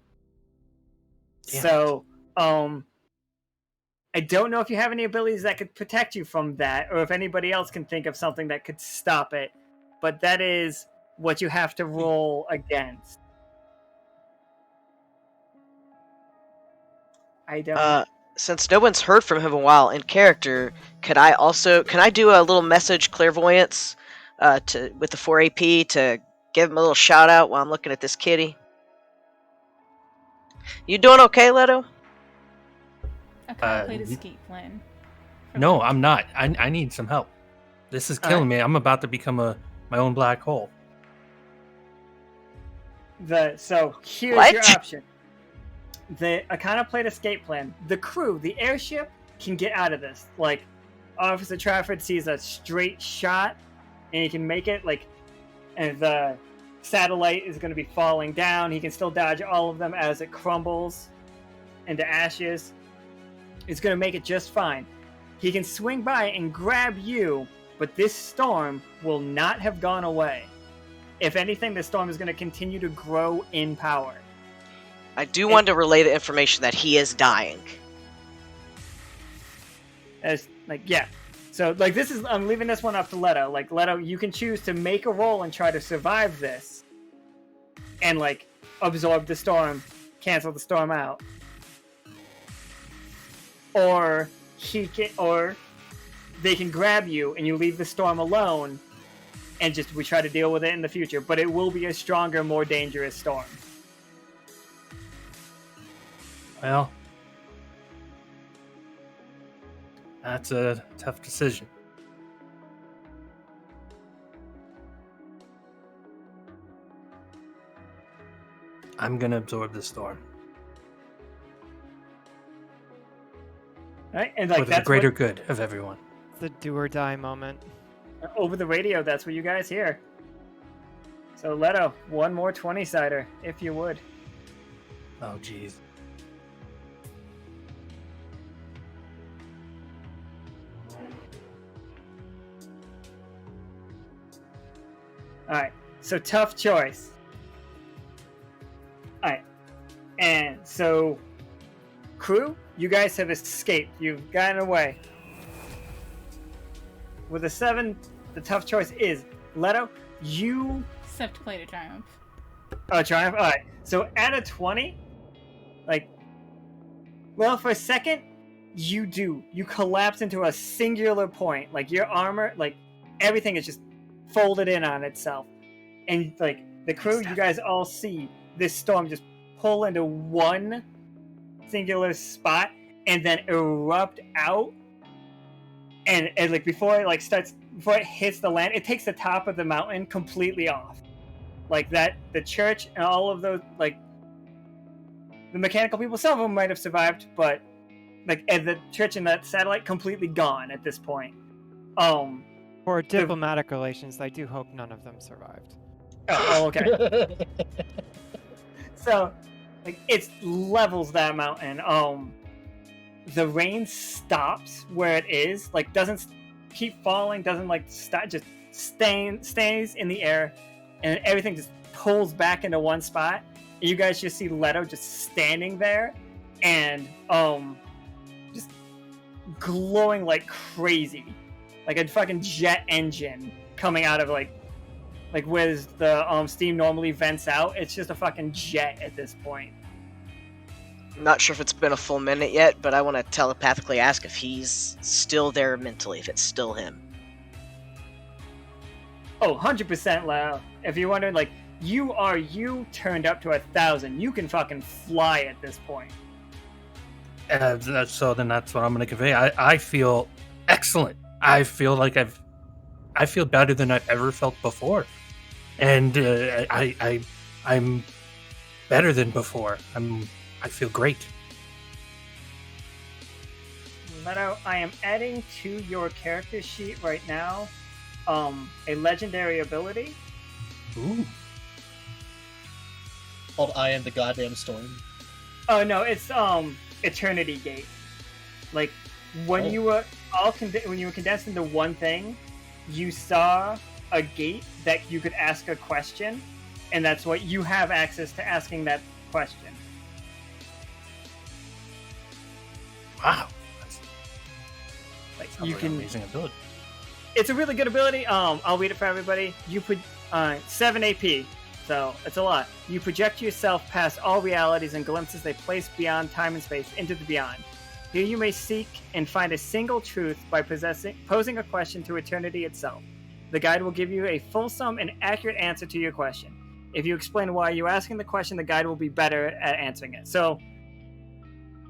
Damn So, I don't know if you have any abilities that could protect you from that, or if anybody else can think of something that could stop it. But that is what you have to roll against. I don't. Since no one's heard from him in a while in character, can I do a little message clairvoyance with the 4 AP to give him a little shout out while I'm looking at this kitty? You doing okay, Leto? I contemplate escape plan. No, I'm not. I need some help. This is killing me. I'm about to become my own black hole. So here's What? your option. I contemplate escape plan. The crew, the airship, can get out of this. Like, Officer Trafford sees a straight shot, and he can make it. Like, and the satellite is going to be falling down. He can still dodge all of them as it crumbles into ashes. It's going to make it just fine. He can swing by and grab you, but this storm will not have gone away. If anything, the storm is going to continue to grow in power. I do want to relay the information that he is dying. So, like, I'm leaving this one up to Leto. Like, Leto, you can choose to make a roll and try to survive this. And, like, absorb the storm, cancel the storm out. Or they can grab you and you leave the storm alone and we try to deal with it in the future. But it will be a stronger, more dangerous storm. Well, that's a tough decision. I'm gonna absorb the storm. Right? And like For the greater good of everyone. It's the do or die moment. Over the radio, that's what you guys hear. So Leto, one more 20-sider, if you would. Oh, jeez. Alright, so tough choice. Alright, and so, crew, you guys have escaped. You've gotten away. With a 7, the tough choice is, Leto, you... Except play to triumph. Oh, triumph? Alright, so at a 20, for a second, you collapse into a singular point. Like, your armor, everything is just folded in on itself. And, the crew, you guys all see this storm just pull into one singular spot and then erupt out and like before it hits the land, it takes the top of the mountain completely off. Like that, the church and all of those, like the mechanical people, some of them might have survived, but like the church and that satellite completely gone at this point. For diplomatic relations, I do hope none of them survived. Oh, okay. So, like, it levels that mountain. The rain stops where it is, like, doesn't keep falling, doesn't like stop, just stays in the air, and everything just pulls back into one spot. And you guys just see Leto just standing there, and just glowing like crazy, like a fucking jet engine coming out of like where the steam normally vents out. It's just a fucking jet at this point. Not sure if it's been a full minute yet, but I want to telepathically ask if he's still there mentally, if it's still him. Oh, 100% Leto. If you're wondering, like, you turned up to 1,000. You can fucking fly at this point. So then that's what I'm going to convey. I feel excellent. I feel like I feel better than I've ever felt before, and I'm better than before. I feel great. Leto, I am adding to your character sheet right now a legendary ability. Ooh. Called I Am the Goddamn Storm. Oh no, it's Eternity Gate. Like when you were when you were condensed into one thing, you saw a gate that you could ask a question, and that's what you have access to asking that question. Wow. Like Sounds you like can. an amazing ability. It's a really good ability. I'll read it for everybody. You put 7 AP, so it's a lot. You project yourself past all realities and glimpses they place beyond time and space into the beyond. Here you may seek and find a single truth by posing a question to eternity itself. The guide will give you a fulsome and accurate answer to your question. If you explain why you're asking the question, the guide will be better at answering it. So,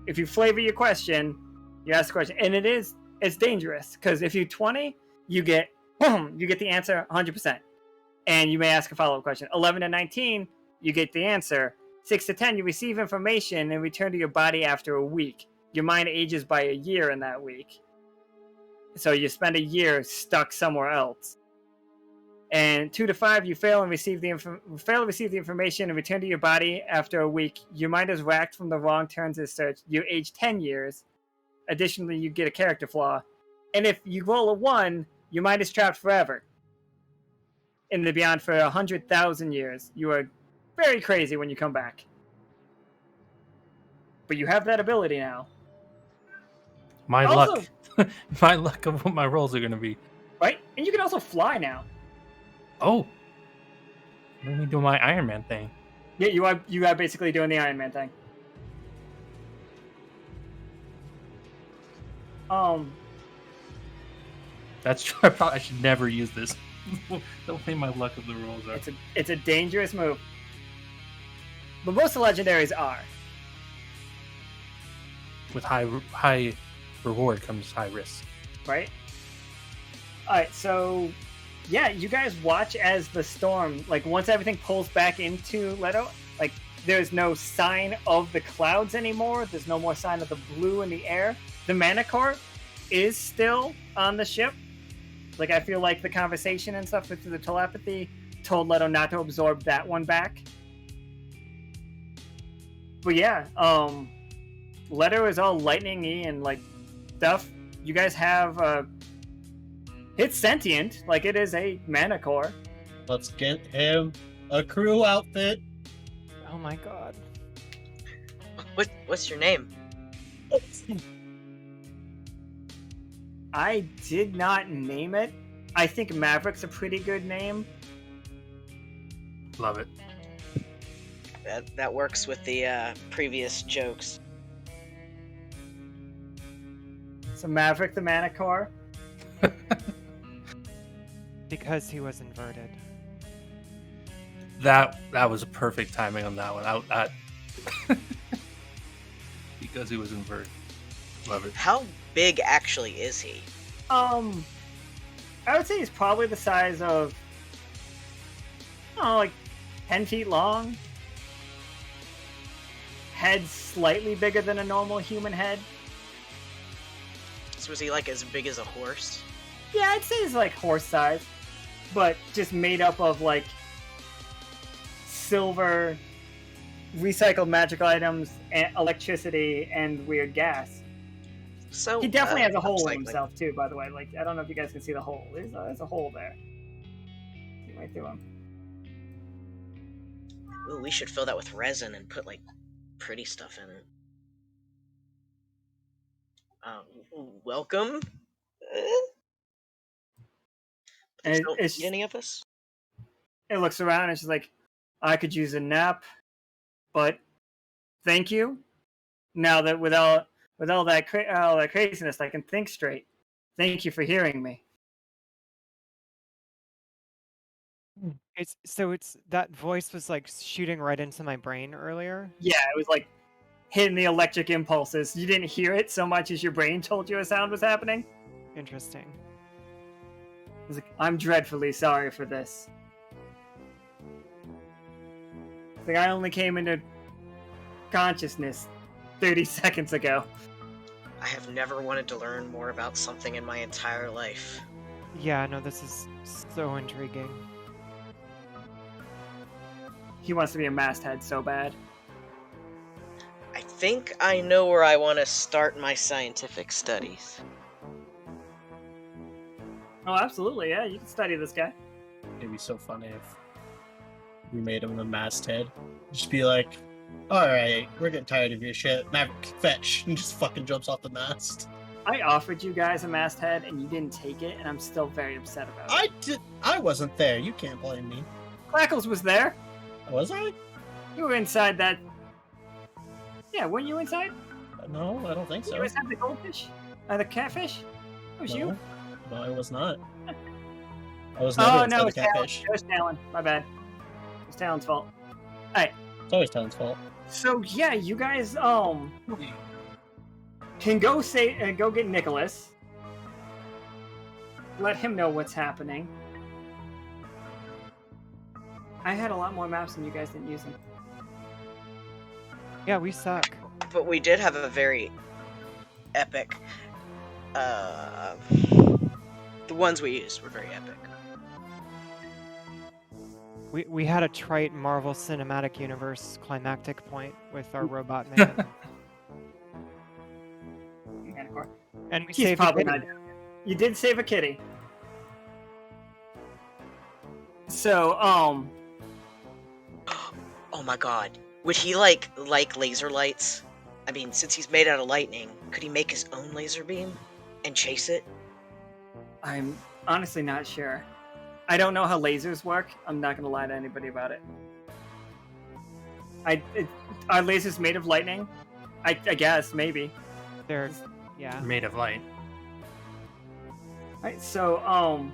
if you flavor your question, you ask the question, and it's dangerous because if you 20, you get the answer 100%, and you may ask a follow-up question. 11 to 19, you get the answer. 6 to 10, you receive information and return to your body after a week. Your mind ages by a year in that week, so you spend a year stuck somewhere else. And 2 to 5, you fail to receive the information and return to your body after a week. Your mind is racked from the wrong turns of search. You age 10 years. Additionally, you get a character flaw. And if you roll a 1, your mind is trapped forever in the beyond for 100,000 years. You are very crazy when you come back. But you have that ability now. My Also- luck. My luck of what my rolls are going to be. Right? And you can also fly now. Oh. Let me do my Iron Man thing. Yeah, you are basically doing the Iron Man thing. That's true. I should never use this. The way my luck of the rolls are. It's a dangerous move. But most of the legendaries are. With high reward comes high risk. Right? Alright, so yeah, you guys watch as the storm, like once everything pulls back into Leto, like there's no sign of the clouds anymore. There's no more sign of the blue in the air. The Manicore is still on the ship. Like I feel like the conversation and stuff with the telepathy told Leto not to absorb that one back. But yeah, Leto is all lightning-y and like stuff. You guys have it's sentient, like it is a Manicore. Let's get him a crew outfit. Oh my god. What's your name? I did not name it. I think Maverick's a pretty good name. Love it. That works with the previous jokes. So Maverick the Manicore. Because he was inverted. That was a perfect timing on that one. Because he was inverted. Love it. How big actually is he? I would say he's probably the size of, I don't know, like 10 feet long. Head slightly bigger than a normal human head. So was he like as big as a horse? Yeah, I'd say he's like horse size, but just made up of like silver, recycled magical items, and electricity, and weird gas. So He definitely has a hole in upcycling. himself too, by the way. Like, I don't know if you guys can see the hole. There's a hole there. See right through him. Ooh, we should fill that with resin and put like pretty stuff in it. Welcome. And Please don't it's eat any of us. it looks around and it's just like, I could use a nap, but thank you. Now that with all that craziness, I can think straight. Thank you for hearing me. It's that voice was like shooting right into my brain earlier. Yeah, it was like hitting the electric impulses. You didn't hear it so much as your brain told you a sound was happening. Interesting. I was like, I'm dreadfully sorry for this. It's like I only came into consciousness 30 seconds ago. I have never wanted to learn more about something in my entire life. Yeah, no, this is so intriguing. He wants to be a masthead so bad. I think I know where I want to start my scientific studies. Oh, absolutely, yeah. You can study this guy. It'd be so funny if we made him a masthead. Just be like, alright, we're getting tired of your shit. Maverick, fetch. And just fucking jumps off the mast. I offered you guys a masthead and you didn't take it, and I'm still very upset about it. I wasn't there. You can't blame me. Clackles was there. Was I? You were inside that. Yeah, weren't you inside? No, I don't think You so. were inside the goldfish? The catfish? It was you? No, I was not. I was Oh, never no, inside it's the Talon. catfish. It was Talon. My bad. It was Talon's fault. Alright, It's always Talon's fault. so yeah, you guys, can go go get Nicholas. Let him know what's happening. I had a lot more maps than you guys didn't use them. Yeah, we suck. But we did have a very epic. The ones we used were very epic. We had a trite Marvel Cinematic Universe climactic point with our robot man. And we He's saved a probably kitty. not. You did save a kitty. So, Oh my god. Would he like laser lights? I mean, since he's made out of lightning, could he make his own laser beam and chase it? I'm honestly not sure. I don't know how lasers work. I'm not gonna lie to anybody about it. Are lasers made of lightning? I guess, maybe. They're, yeah. Made of light. Alright, so,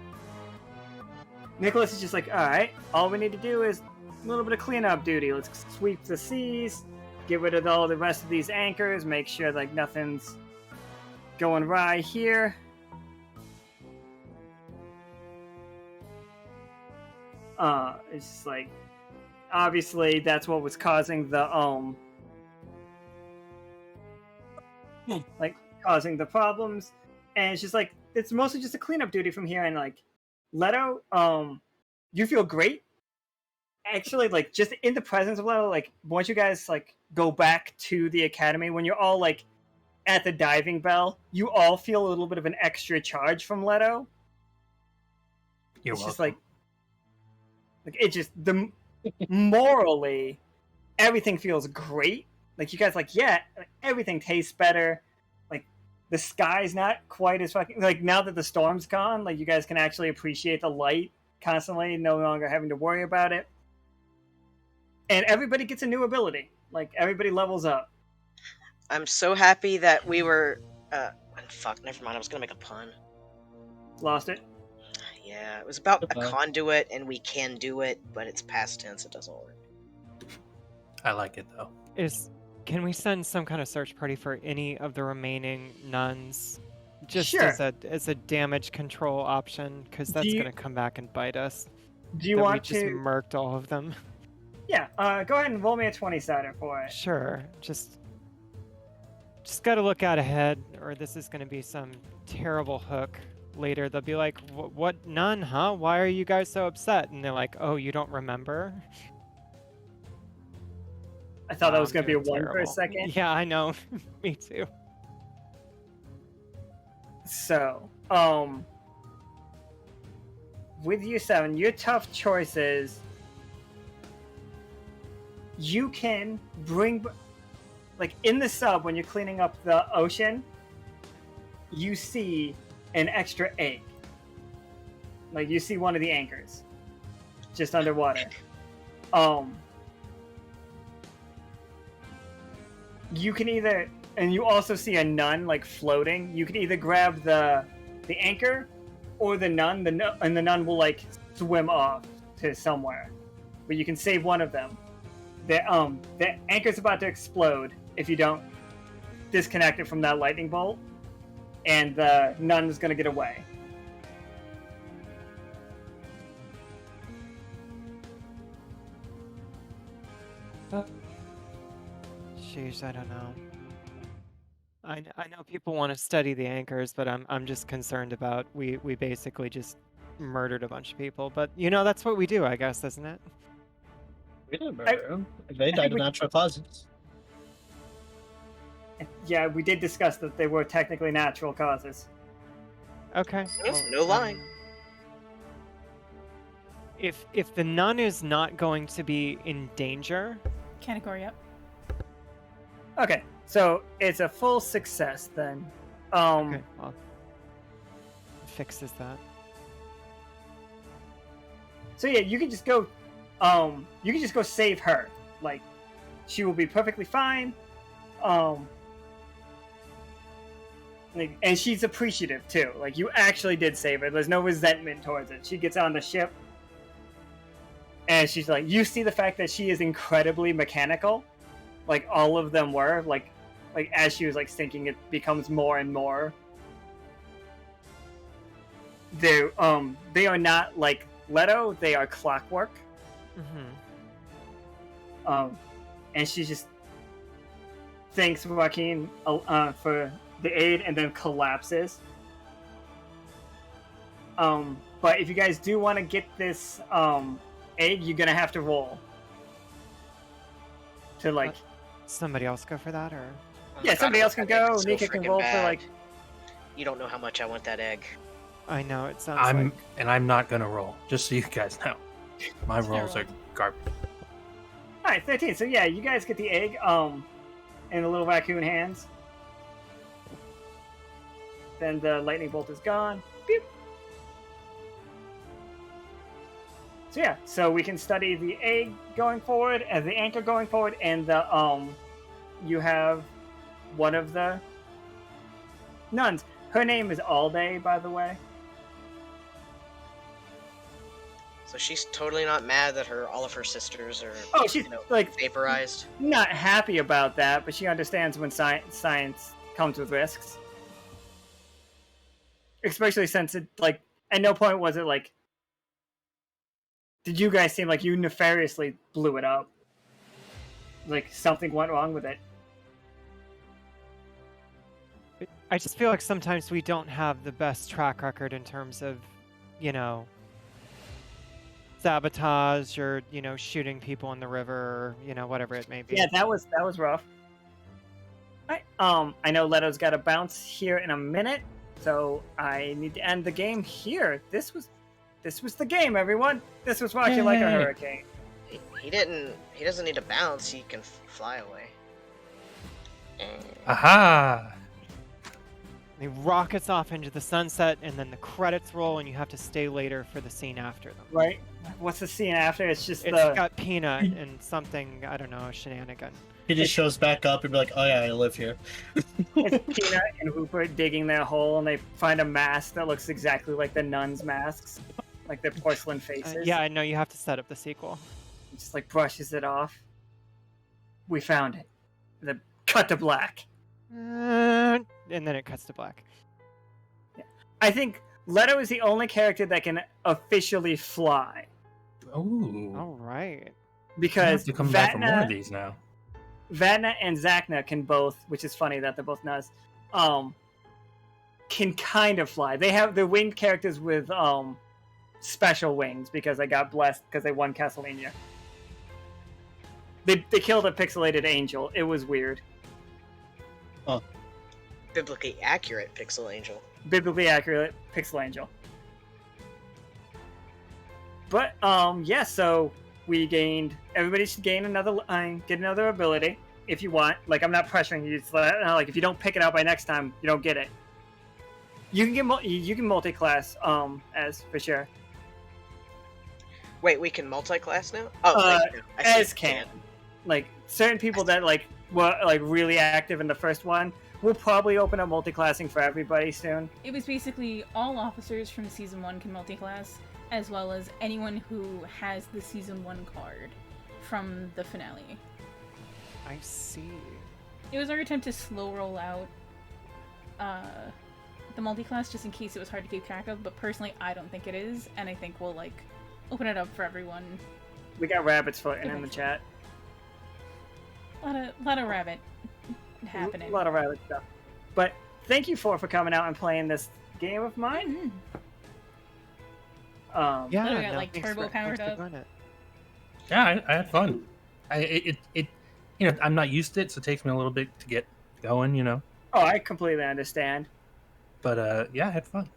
Nicholas is just like, alright, all we need to do is a little bit of cleanup duty. Let's sweep the seas, get rid of all the rest of these anchors, make sure like nothing's going awry here. It's just like, obviously that's what was causing the like causing the problems, and it's just like it's mostly just a cleanup duty from here. And like, Leto, you feel great. Actually, like just in the presence of Leto, like once you guys like go back to the academy, when you're all like at the diving bell, you all feel a little bit of an extra charge from Leto. You're It's welcome. just like it just the morally everything feels great. Like you guys like, yeah, everything tastes better. Like the sky's not quite as fucking like now that the storm's gone, like you guys can actually appreciate the light constantly, no longer having to worry about it. And everybody gets a new ability. Like everybody levels up. I'm so happy that we were. Fuck, never mind. I was gonna make a pun. Lost it. Yeah, it was about a Okay. conduit, and we can do it, but it's past tense. It doesn't work. I like it though. Can we send some kind of search party for any of the remaining nuns just Sure. as a damage control option, because that's you- gonna come back and bite us. Do you That we want just to? murked all of them. Yeah. Go ahead and roll me a 20-sider for it. Sure, just gotta look out ahead, or this is gonna be some terrible hook. Later they'll be like, "What? None, huh? Why are you guys so upset?" And they're like, "Oh, you don't remember?" I thought that was I'm going to be a doing 1 for a terrible. second. Yeah, I know. Me too. So, with your 7, your tough choice is you can bring, like, in the sub when you're cleaning up the ocean, you see an extra egg. Like, you see one of the anchors just underwater. You can either, and you also see a nun like floating. You can either grab the anchor or the nun, and the nun will like swim off to somewhere. But you can save one of them. The anchor's about to explode if you don't disconnect it from that lightning bolt, and the nun is gonna get away. Sheesh, I don't know. I know people want to study the anchors, but I'm just concerned about we basically just murdered a bunch of people. But you know, that's what we do, I guess, isn't it? We didn't murder them. They died of natural causes. Yeah, we did discuss that they were technically natural causes. Okay. Yes, no lying. If the nun is not going to be in danger, Category up. Okay, so it's a full success then. okay, well, fixes that. So yeah, you can just go. You can just go save her. Like, she will be perfectly fine. Like, and she's appreciative too. Like, you actually did save her. There's no resentment towards it. She gets on the ship, and she's like, you see the fact that she is incredibly mechanical. Like, all of them were like as she was like sinking, it becomes more and more. They are not like Leto. They are clockwork. Mm-hmm. And she just thanks Joaquin for the aid, and then collapses. But if you guys do want to get this aid, you're gonna have to roll to like. Somebody else go for that, or? Yeah, somebody else can go. Nika can roll for like. You don't know how much I want that egg. I know it sounds like. I'm not gonna roll. Just so you guys know, my rolls are garbage. All right, 13. So yeah, you guys get the egg. In the little raccoon hands. Then the lightning bolt is gone. Beep. So yeah, so we can study the egg going forward, and the anchor going forward, and the you have one of the nuns. Her name is All-Day, by the way. So she's totally not mad that all of her sisters are she's like vaporized. Not happy about that, but she understands when science comes with risks. Especially since it like at no point was it like did you guys seem like you nefariously blew it up? Like something went wrong with it. I just feel like sometimes we don't have the best track record in terms of, you know, sabotage or, you know, shooting people in the river or, you know, whatever it may be. Yeah, that was rough. All right. I know Leto's got to bounce here in a minute, so I need to end the game here. This was the game, everyone. This was Rocky Like a Hurricane. He doesn't need to bounce. He can fly away. Aha! He rockets off into the sunset, and then the credits roll, and you have to stay later for the scene after them. Right? What's the scene after? It's just It's got Peanut and something, I don't know, a shenanigan. He just shows back up and be like, "Oh yeah, I live here." It's Peanut and Hooper digging their hole, and they find a mask that looks exactly like the nuns' masks, like their porcelain faces. Yeah, I know you have to set up the sequel. He just like brushes it off. We found it. Cut to black. And then it cuts to black. I think Leto is the only character that can officially fly Ooh. All right. I have because to come back for more of Vatna, these now. Vatna and Zakna can both, which is funny that they're both Nuz, can kind of fly. They have their winged characters with special wings because I got blessed because they won Castlevania. They killed a pixelated angel. It was weird. Biblically accurate pixel angel. Biblically accurate pixel angel. But yeah, so we gained. Everybody should gain another get another ability if you want. Like I'm not pressuring you. It's like if you don't pick it out by next time, you don't get it. You can get multi-class as for sure. Wait, we can multi-class now? Oh, thank you. I see As you can. Like certain people that like were like really active in the first one, we'll probably open up multi-classing for everybody soon. It was basically all officers from Season 1 can multi-class, as well as anyone who has the Season 1 card from the finale. I see. It was our attempt to slow roll out the multi-class just in case it was hard to keep track of, but personally I don't think it is, and I think we'll like open it up for everyone. We got rabbits floating in the chat. A lot of rabbit happening. A lot of rabbit stuff. But thank you for coming out and playing this game of mine. Mm-hmm. Yeah, Literally got, no, like, thanks turbo powered thanks up. for doing it. Yeah, I had fun. I'm not used to it, so it takes me a little bit to get going, Oh, I completely understand. But yeah, I had fun.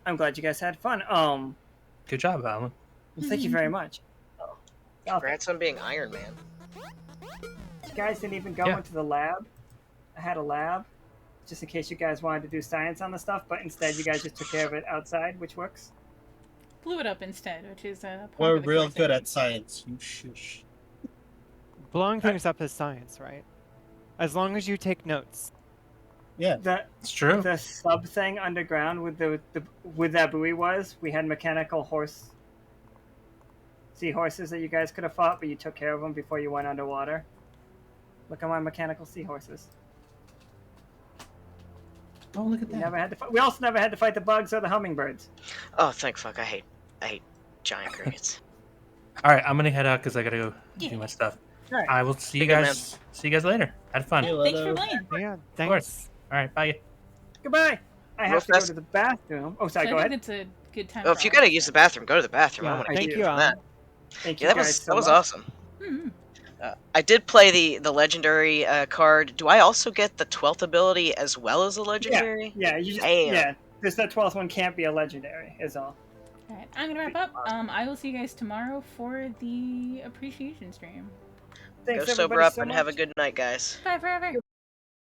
I'm glad you guys had fun. Good job, Alan. Well, thank you very much. Congrats on being Iron Man. You guys didn't even go Yeah. into the lab. I had a lab, just in case you guys wanted to do science on the stuff, but instead you guys just took care of it outside, which works. Blew it up instead, which is part We're of the real course good thing. at science. You shush. Blowing things up is science, right? As long as you take notes. Yeah. It's true. The sub thing underground with the with that buoy we had mechanical seahorses that you guys could have fought, but you took care of them before you went underwater. Look at my mechanical seahorses. Oh, look at We that. never had to. We also never had to fight the bugs or the hummingbirds. Oh, thank fuck. I hate giant crickets. All right, I'm gonna head out because I gotta go Yeah. do my stuff. Right. I will see you Good, man. guys. See you guys later. Had fun. Yeah. Thanks for playing. Yeah, Of thanks. course. All right, bye. Goodbye. I Real have to go fast. to the bathroom. Oh, sorry. So Go I ahead. think it's a good time. Oh, for if you all gotta of use us. the bathroom, go to the bathroom. I Yeah, want to thank keep you, from that. Alan. Thank you Yeah, guys so that was much. awesome. Mhm. I did play the legendary card. Do I also get the 12th ability as well as the legendary? Yeah, you just Damn. yeah. This that 12th one can't be a legendary. Is all. All right, I'm gonna wrap up. I will see you guys tomorrow for the appreciation stream. Thanks Go everybody sober up so and much. have a good night, guys. Bye forever.